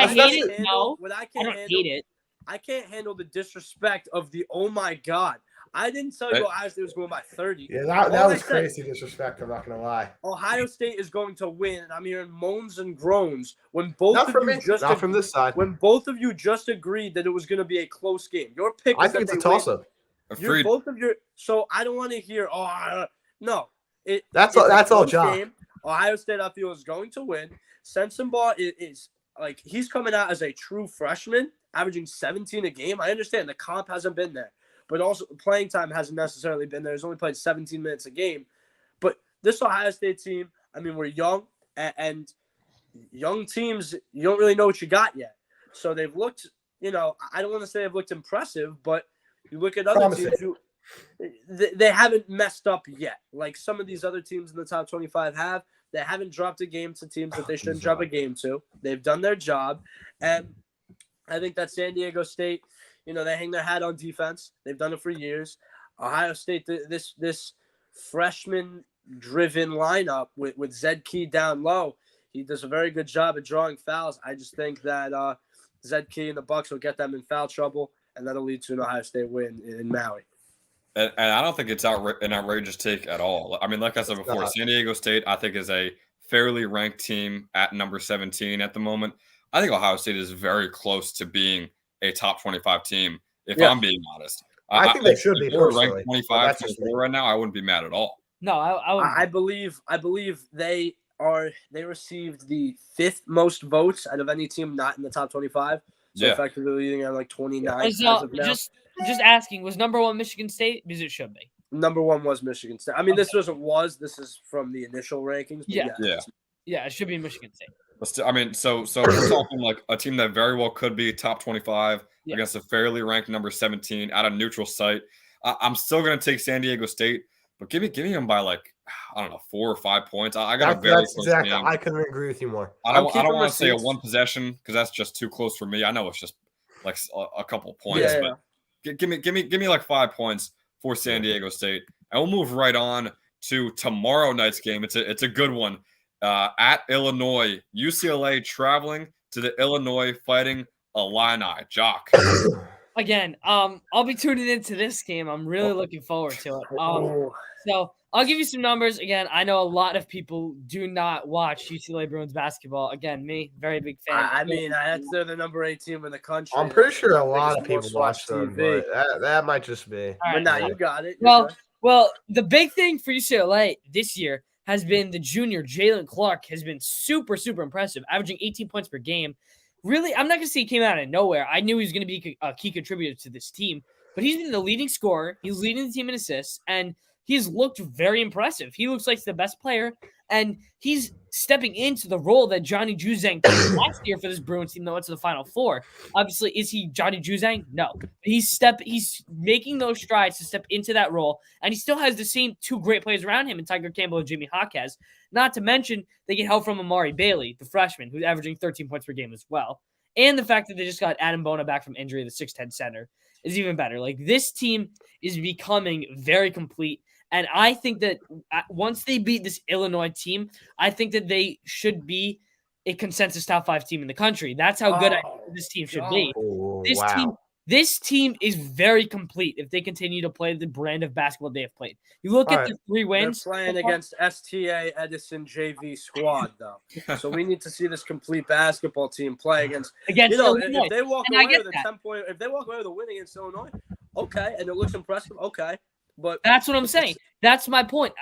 hate it? No, I don't hate it. I can't handle the disrespect of the oh my God. I didn't tell you Ohio State was going by 30. Yeah, that was crazy disrespect. I'm not going to lie. Ohio State is going to win, and I'm hearing moans and groans when both not of from you me. just not from this side. When both of you just agreed that it was going to be a close game. Your pick. I think it's a toss-up. So I don't want to hear. No. That's all, John. Ohio State, I feel, is going to win. Sensenbaugh is like he's coming out as a true freshman, averaging 17 a game. I understand the comp hasn't been there, but also playing time hasn't necessarily been there. He's only played 17 minutes a game. But this Ohio State team, I mean, we're young, and young teams, you don't really know what you got yet. So they've looked, I don't want to say they've looked impressive, but you look at other teams who they haven't messed up yet. Like some of these other teams in the top 25 have. They haven't dropped a game to teams that they shouldn't drop a game to. They've done their job. And I think that San Diego State, they hang their hat on defense. They've done it for years. Ohio State, this freshman-driven lineup with Zed Key down low, he does a very good job at drawing fouls. I just think that Zed Key and the Bucks will get them in foul trouble, and that'll lead to an Ohio State win in Maui. And I don't think it's an outrageous take at all. I mean, like I said before, San Diego State, I think, is a fairly ranked team at number 17 at the moment. I think Ohio State is very close to being a top 25 team, if I'm being honest. I think they should be. If they're ranked 25 right now, I wouldn't be mad at all. No, I believe they received the 5th most votes out of any team not in the top 25. So effectively leading on like 29. Just asking, was number 1 Michigan State? Because it should be. Number 1 was Michigan State. I mean, this is from the initial rankings. Yeah, it should be Michigan State. I mean, so we're talking like a team that very well could be top 25 against a fairly ranked number 17 at a neutral site. I'm still going to take San Diego State, but give me them by like, I don't know, 4 or 5 points. I got a very close exactly. game. I couldn't agree with you more. I don't want to say a 1 possession because that's just too close for me. I know it's just like a couple points, but give me like 5 points for San Diego State, and we'll move right on to tomorrow night's game. It's a good one. At Illinois, UCLA traveling to the Illinois Fighting Illini. Jock. Again, I'll be tuning into this game. I'm really looking forward to it. So I'll give you some numbers. Again, I know a lot of people do not watch UCLA Bruins basketball. Again, me, very big fan. I mean, they're the number 8 team in the country. I'm pretty sure a lot of people watch them, but that might just be. But now you got it. Well, the big thing for UCLA this year has been the junior Jalen Clark has been super, super impressive, averaging 18 points per game. Really, I'm not going to say he came out of nowhere. I knew he was going to be a key contributor to this team, but he's been the leading scorer. He's leading the team in assists, and he's looked very impressive. He looks like the best player, and he's stepping into the role that Johnny Juzang took last year for this Bruins team that went to the Final Four. Obviously, is he Johnny Juzang? No. He's making those strides to step into that role, and he still has the same 2 great players around him in Tiger Campbell and Jimmy Jaquez. Not to mention, they get help from Amari Bailey, the freshman, who's averaging 13 points per game as well. And the fact that they just got Adam Bona back from injury, the 6'10 center, is even better. Like, this team is becoming very complete. And I think that once they beat this Illinois team, I think that they should be a consensus top 5 team in the country. That's how good this team should be. This team is very complete if they continue to play the brand of basketball they have played. You look at the 3 wins. They're playing against STA Edison JV squad, though. So we need to see this complete basketball team play against Illinois. If they walk away with a 10-point, if they walk away with a win against Illinois, okay, and it looks impressive, okay. But that's what I'm saying. That's my point.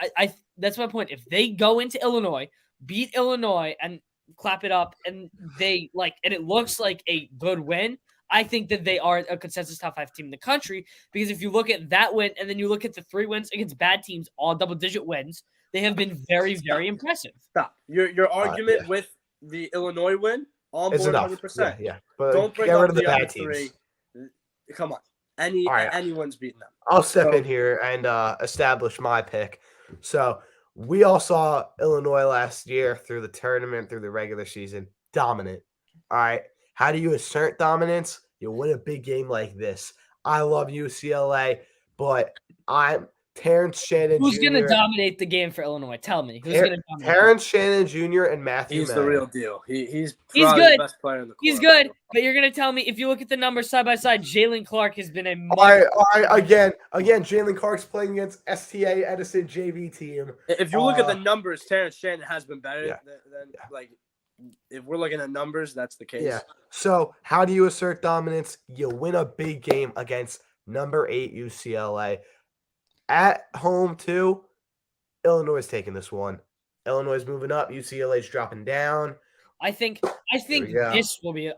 That's my point. If they go into Illinois, beat Illinois, and clap it up, and it looks like a good win, I think that they are a consensus top 5 team in the country. Because if you look at that win, and then you look at the 3 wins against bad teams, all double-digit wins, they have been very, very impressive. Stop. Your argument with the Illinois win on board 100%. Yeah. But don't bring get rid up of the bad other teams. 3. Come on. Anyone's beating them. I'll step in here and establish my pick. So we all saw Illinois last year through the tournament, through the regular season, dominant. All right. How do you assert dominance? You win a big game like this. I love UCLA, but I'm Terrence Shannon Who's Jr. going to dominate the game for Illinois? Tell me. Who's going to dominate? Terrence Shannon Jr. and Matthew He's Manning. the real deal. He's good. The best player in the court. He's good, but you're going to tell me if you look at the numbers side by side, Jalen Clark has been a All right. Again, Jalen Clark's playing against STA Edison JV team. If you look at the numbers, Terrence Shannon has been better than if we're looking at numbers, that's the case. Yeah. So how do you assert dominance? You win a big game against number 8 UCLA. At home, too, Illinois is taking this one. Illinois is moving up. UCLA is dropping down. I think this will be a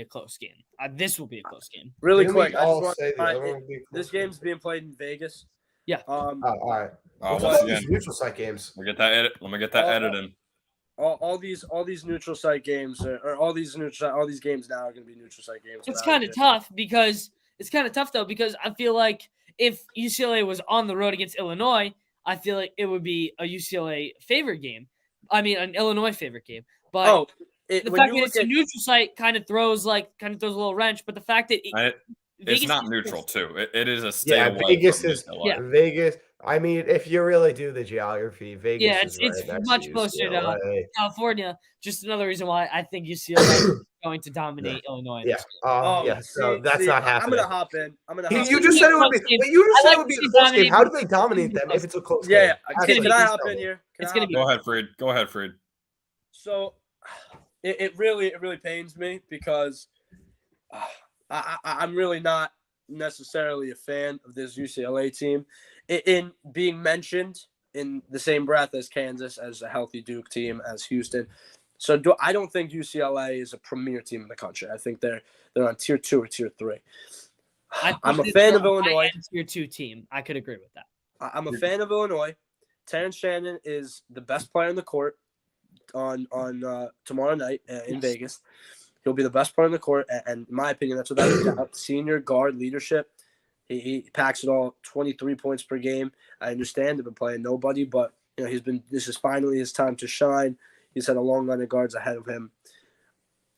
close game. This will be a close game. Really quick, this game's being played in Vegas. Yeah. All right. These neutral site games. Let me get that edit in. All these neutral site games or all these games now are going to be neutral site games. It's kind of tough because I feel like if UCLA was on the road against Illinois, I feel like it would be a UCLA favorite game. I mean, an Illinois favorite game. But the fact that it's a neutral site kind of throws a little wrench. But the fact that It's not is neutral just- too. It is a stay Yeah, away Vegas from is UCLA. Yeah. Vegas. I mean, if you really do the geography, Vegas Yeah, is it's right next much to closer to UCLA. California. Just another reason why I think UCLA is going to dominate Illinois. in Yeah. this. Yeah. So that's not I'm happening. gonna hop in. You just said it would be. But you just I said like it would be to a see close game. How do dominating- they dominate them if it's a close Yeah. game? It's gonna Can be- I hop in here? Can It's I gonna hop be- in? Go ahead, Freed. Go ahead, Freed. So it really pains me because I'm really not necessarily a fan of this UCLA team in being mentioned in the same breath as Kansas, as a healthy Duke team, as Houston. So I don't think UCLA is a premier team in the country. I think they're on tier 2 or tier 3. I'm a fan of Illinois. Tier 2 team. I could agree with that. I'm a fan of Illinois. Terrence Shannon is the best player in the court on tomorrow night in Vegas. He'll be the best player in the court, and in my opinion, that's without a doubt. Senior guard leadership. He packs it all. 23 points per game. I understand they've been playing nobody, but this is finally his time to shine. He's had a long line of guards ahead of him.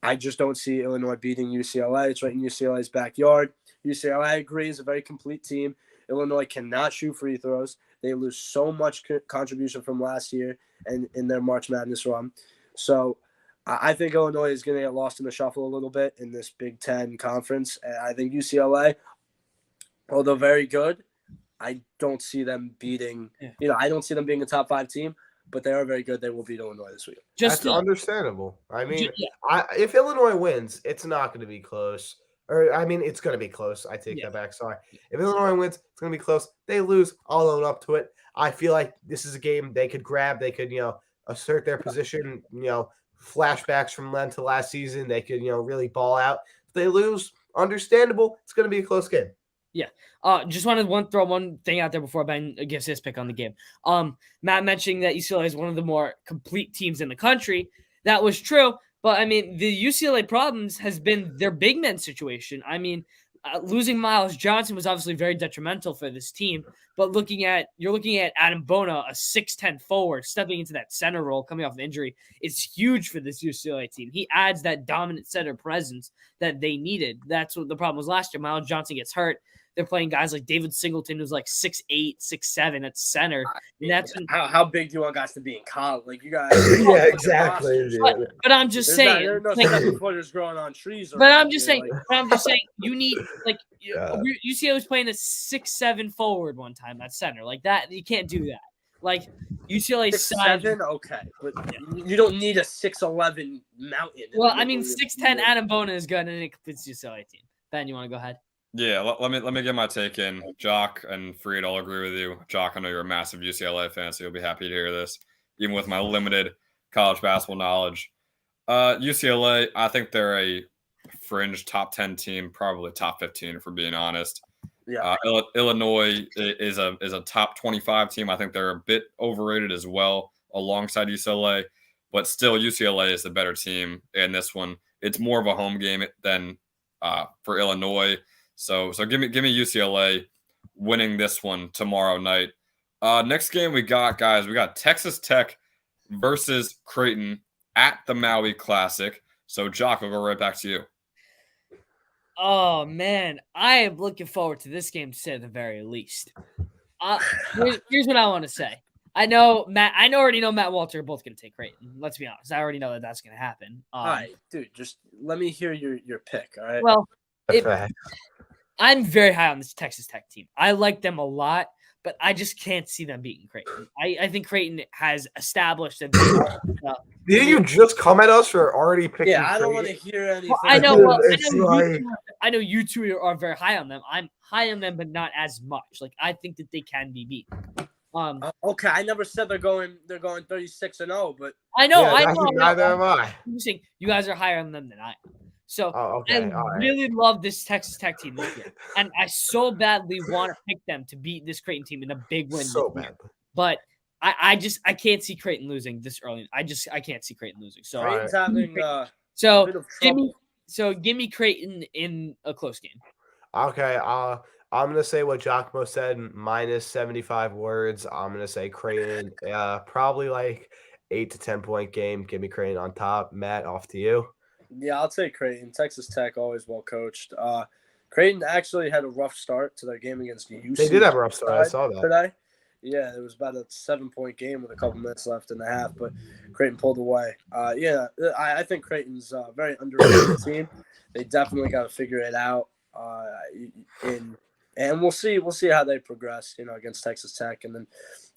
I just don't see Illinois beating UCLA. It's right in UCLA's backyard. UCLA, I agree, is a very complete team. Illinois cannot shoot free throws. They lose so much contribution from last year and in their March Madness run. So I think Illinois is going to get lost in the shuffle a little bit in this Big Ten conference. And I think UCLA, although very good, I don't see them beating. I don't see them being a top 5 team, but they are very good. They will beat Illinois this week. That's understandable. I mean, yeah. If Illinois wins, it's not going to be close. Or, I mean, it's going to be close. I take that back. Sorry. If Illinois wins, it's going to be close. They lose, I'll own up to it. I feel like this is a game they could grab. They could, assert their position, flashbacks from to last season. They could, really ball out. If they lose, understandable. It's going to be a close game. Yeah. Just wanted to throw one thing out there before Ben gives his pick on the game. Matt mentioning that UCLA is one of the more complete teams in the country. That was true. But, I mean, the UCLA problems has been their big men situation. I mean, losing Miles Johnson was obviously very detrimental for this team. But you're looking at Adam Bona, a 6'10 forward, stepping into that center role, coming off an injury. It's huge for this UCLA team. He adds that dominant center presence that they needed. That's what the problem was last year. Miles Johnson gets hurt. They're playing guys like David Singleton, who's like 6'8", 6'7" at center. And that's how big do you want guys to be in college? Like you guys, yeah, exactly. But I'm just saying, there are no like, 7-footers growing on trees. But I'm just saying, you need UCLA was playing a 6'7" forward one time at center, like that. You can't do that. Like UCLA 6'7", okay, but you don't need a 6'11" mountain. Well, I mean, 6'10" Adam Bona is good, and it completes UCLA team. Ben, you want to go ahead? Yeah, let me get my take in. Jock and Freed all agree with you. Jock, I know you're a massive UCLA fan, so you'll be happy to hear this, even with my limited college basketball knowledge. UCLA, I think they're a fringe top 10 team, probably top 15 if we're being honest. Yeah. Illinois is a top 25 team. I think they're a bit overrated as well, alongside UCLA, but still UCLA is the better team in this one. It's more of a home game than for Illinois. So give me UCLA winning this one tomorrow night. Next game we got Texas Tech versus Creighton at the Maui Classic. So Jock, we'll go right back to you. Oh man, I am looking forward to this game to say the very least. Here's what I want to say. I already know Matt and Walter are both going to take Creighton. Let's be honest. I already know that that's going to happen. All right, dude, just let me hear your pick. All right. Well, I'm very high on this Texas Tech team. I like them a lot, but I just can't see them beating Creighton. I think Creighton has established that. Didn't you just come at us for already picking? Yeah, I don't want to hear anything. Well, I know you two are very high on them. I'm high on them, but not as much. Like I think that they can be beaten. Okay, I never said they're going 36-0, but I know. Neither am I. I'm saying you guys are higher on them than I am. So okay, I really love this Texas Tech team this year, and I so badly want to pick them to beat this Creighton team in a big win. So bad, but I can't see Creighton losing this early. I can't see Creighton losing. So Creighton's having give me Creighton in a close game. Okay, I'm gonna say what Giacomo said minus 75 words. I'm gonna say Creighton, probably like 8 to 10 point game. Give me Creighton on top. Matt, off to you. Yeah, I'll take Creighton. Texas Tech always well coached. Creighton actually had a rough start to their game against UC. They did have a rough start. I saw that today. Yeah, it was about a 7-point game with a couple minutes left in the half, but Creighton pulled away. I think Creighton's a very underrated team. They definitely got to figure it out. And we'll see how they progress, against Texas Tech, and then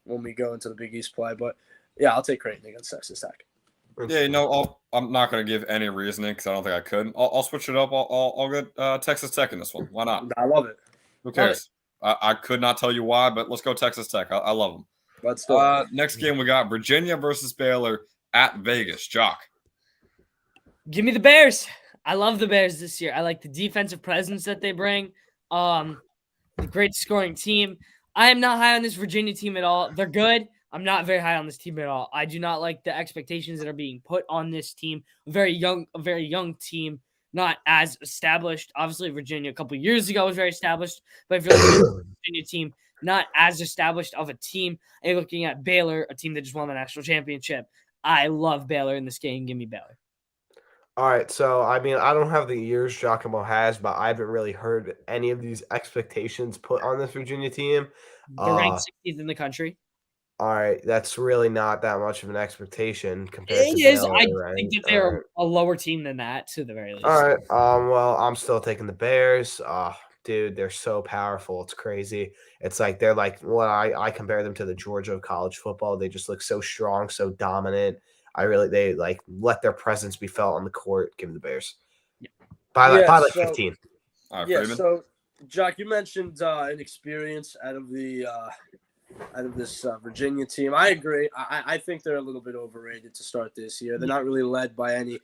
when we go into the Big East play. But yeah, I'll take Creighton against Texas Tech. Yeah, I'm not going to give any reasoning because I don't think I could. I'll switch it up. I'll get Texas Tech in this one. Why not? I love it. Who cares? I could not tell you why, but let's go Texas Tech. I love them. Let's do it. Next game we got Virginia versus Baylor at Vegas. Jock. Give me the Bears. I love the Bears this year. I like the defensive presence that they bring. The great scoring team. I am not high on this Virginia team at all. They're good. I'm not very high on this team at all. I do not like the expectations that are being put on this team. A very young team, not as established. Obviously, Virginia a couple years ago was very established, but I feel like the Virginia team not as established of a team. And looking at Baylor, a team that just won the national championship. I love Baylor in this game. Give me Baylor. All right, so I mean, I don't have the years Giacomo has, but I haven't really heard any of these expectations put on this Virginia team. They're ranked 16th in the country. All right, that's really not that much of an expectation compared to Baylor, I right? think that they're a lower team than that, to the very least. All right, well, I'm still taking the Bears. Dude, they're so powerful. It's crazy. It's like they're like I compare them to the Georgia of college football. They just look so strong, so dominant. They like let their presence be felt on the court. Give them the Bears by 15. All right, Yeah. Freeman. So, Jock, you mentioned an experience out of this Virginia team. I agree. I think they're a little bit overrated to start this year. They're not really led by any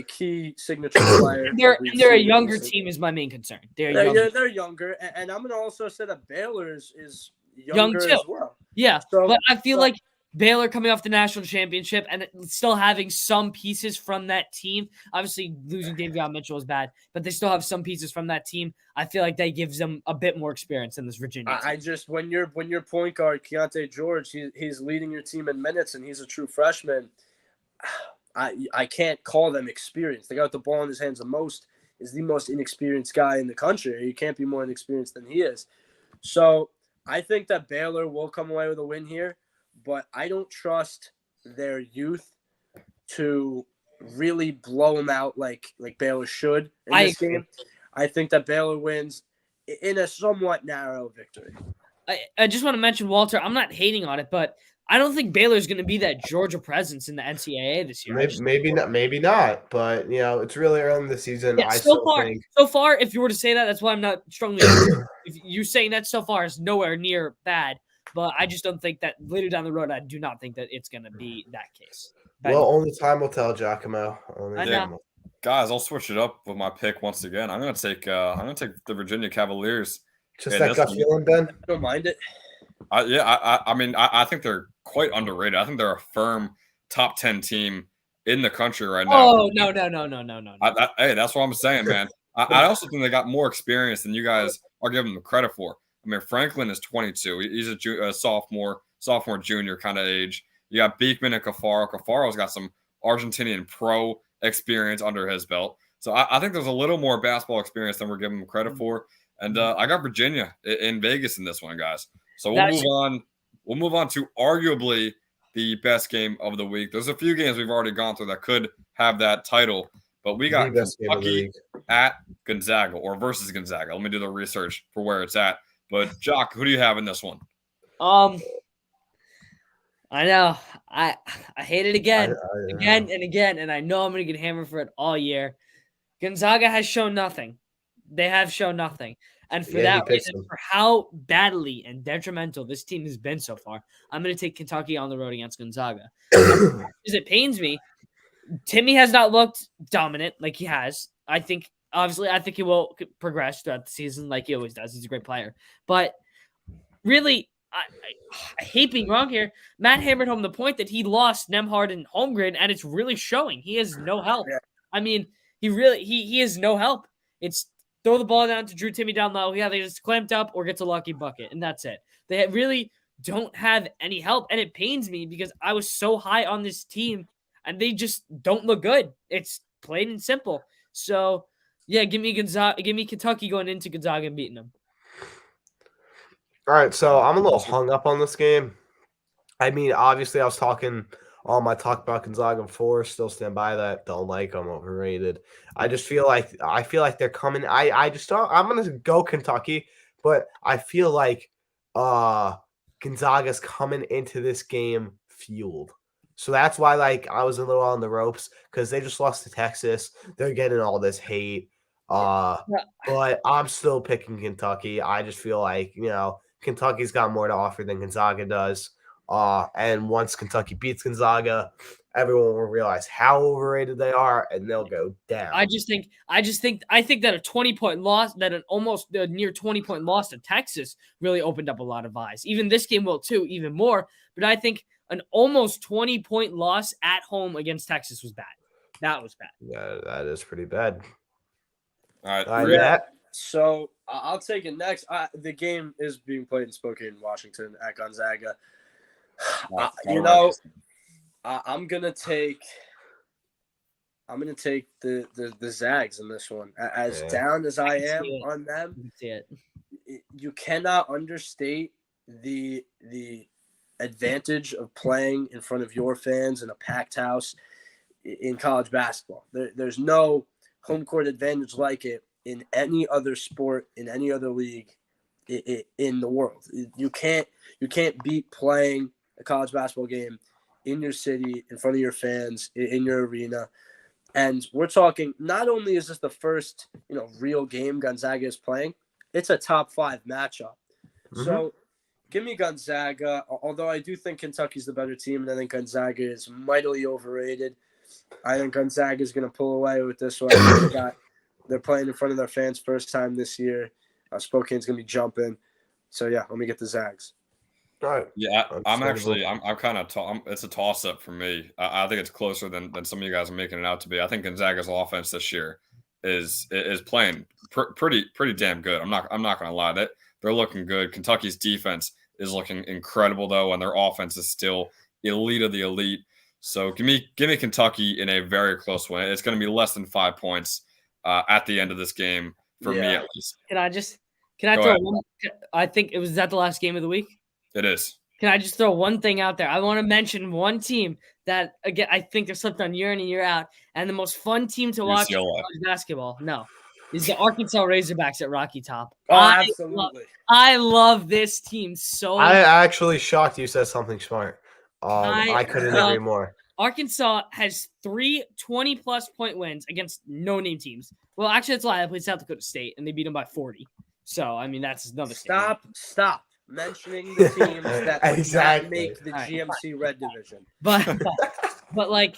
key signature player. They're a younger team is my main concern. They're younger, and I'm going to also say that Baylor is younger too. as well. Yeah, So- but I feel like Baylor coming off the national championship and still having some pieces from that team. Obviously, losing Davion Mitchell is bad, but they still have some pieces from that team. I feel like that gives them a bit more experience than this Virginia team. I just when your point guard Keontae George, he's leading your team in minutes, and he's a true freshman. I can't call them experienced. They got the ball in his hands the most. Is the most inexperienced guy in the country. You can't be more inexperienced than he is. So I think that Baylor will come away with a win here. But I don't trust their youth to really blow them out like Baylor should in this game. I think that Baylor wins in a somewhat narrow victory. I just want to mention, Walter, I'm not hating on it, but I don't think Baylor's going to be that Georgia presence in the NCAA this year. Maybe not. But it's really early in the season. Yeah, so far, if you were to say that, that's why I'm not strongly. If you're saying that so far is nowhere near bad. But I just don't think that later down the road, I do not think that it's going to be that case. Well, only time will tell, Giacomo. Guys, I'll switch it up with my pick once again. I'm going to take the Virginia Cavaliers. Just that gut feeling, Ben? I don't mind it. I think they're quite underrated. I think they're a firm top 10 team in the country right now. Oh, no. Hey, that's what I'm saying, man. I also think they got more experience than you guys are giving them credit for. I mean, Franklin is 22. He's a sophomore, junior kind of age. You got Beekman and Cafaro. Cafaro's got some Argentinian pro experience under his belt. So I think there's a little more basketball experience than we're giving them credit for. And I got Virginia in Vegas in this one, guys. So we'll move on. We'll move on to arguably the best game of the week. There's a few games we've already gone through that could have that title, but we got Kentucky at Gonzaga or versus Gonzaga. Let me do the research for where it's at. But Jock, who do you have in this one? I know. I hate it again and again, and I know I'm going to get hammered for it all year. Gonzaga has shown nothing. They have shown nothing. And for that reason, for how badly and detrimental this team has been so far, I'm going to take Kentucky on the road against Gonzaga. Because it pains me. Timmy has not looked dominant like he has. I think he will progress throughout the season like he always does. He's a great player. But really, I hate being wrong here. Matt hammered home the point that he lost Nembhard and Holmgren, and it's really showing. He has no help. I mean, he has no help. It's throw the ball down to Drew Timmy down low. Yeah, they just clamped up or gets a lucky bucket, and that's it. They really don't have any help, and it pains me because I was so high on this team, and they just don't look good. It's plain and simple. So, Yeah, give me Gonzaga. Give me Kentucky going into Gonzaga and beating them. All right, so I'm a little hung up on this game. I mean, obviously, I was talking all my talk about Gonzaga before. Still stand by that. Don't like them. Overrated. I feel like they're coming. I just don't. I'm gonna go Kentucky, but I feel like Gonzaga's coming into this game fueled. So that's why I was a little on the ropes because they just lost to Texas. They're getting all this hate. But I'm still picking Kentucky. I just feel like Kentucky's got more to offer than Gonzaga does. And once Kentucky beats Gonzaga, everyone will realize how overrated they are, and they'll go down. I think that a 20-point loss, that an almost near 20-point loss to Texas really opened up a lot of eyes. Even this game will too, even more. But I think an almost 20-point loss at home against Texas was bad. That was bad. Yeah, that is pretty bad. All right. Yeah. So I'll take it next. The game is being played in Spokane, Washington, at Gonzaga. I'm gonna take the Zags in this one. As down as I am on them, you cannot understate the advantage of playing in front of your fans in a packed house in college basketball. There's no home court advantage like it in any other sport, in any other league in the world. You can't beat playing a college basketball game in your city, in front of your fans, in your arena. And we're talking, not only is this the first, real game Gonzaga is playing, it's a top 5 matchup. Mm-hmm. So give me Gonzaga, although I do think Kentucky's the better team, and I think Gonzaga is mightily overrated. I think Gonzaga is going to pull away with this one. They're playing in front of their fans first time this year. Spokane's going to be jumping. So, yeah, let me get the Zags. All right. Yeah, I'm kind of it's a toss-up for me. I think it's closer than some of you guys are making it out to be. I think Gonzaga's offense this year is playing pretty damn good. I'm not going to lie. They're looking good. Kentucky's defense is looking incredible, though, and their offense is still elite of the elite. So give me Kentucky in a very close one. It's going to be less than 5 points at the end of this game for me, at least. Can I throw one? I think it was that the last game of the week. It is. Can I just throw one thing out there? I want to mention one team that, again, I think they're slept on year in and year out, and the most fun team to watch in college basketball. No, is the Arkansas Razorbacks at Rocky Top. Oh, absolutely. I love this team so much. I actually shocked you said something smart. I couldn't agree more. Arkansas has 3 20-plus point wins against no-name teams. Well, actually, that's a lie. I played South Dakota State, and they beat them by 40. So, I mean, that's another Stop mentioning the teams that would make the GMC Red Division. But like,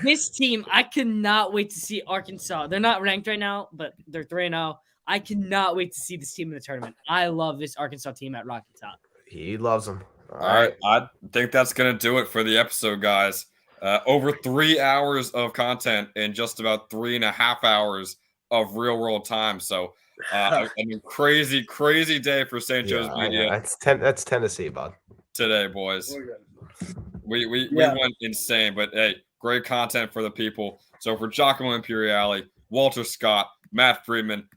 this team, I cannot wait to see Arkansas. They're not ranked right now, but they're 3-0. I cannot wait to see this team in the tournament. I love this Arkansas team at Rocky Top. He loves them. All right. I think that's going to do it for the episode, guys. Over 3 hours of content in just about 3.5 hours of real-world time. So, I mean, crazy day for St. Joe's Media. That's Tennessee, bud. Today, boys. We went insane, but hey, great content for the people. So for Giacomo Imperiale, Walter Scott, Matt Freeman,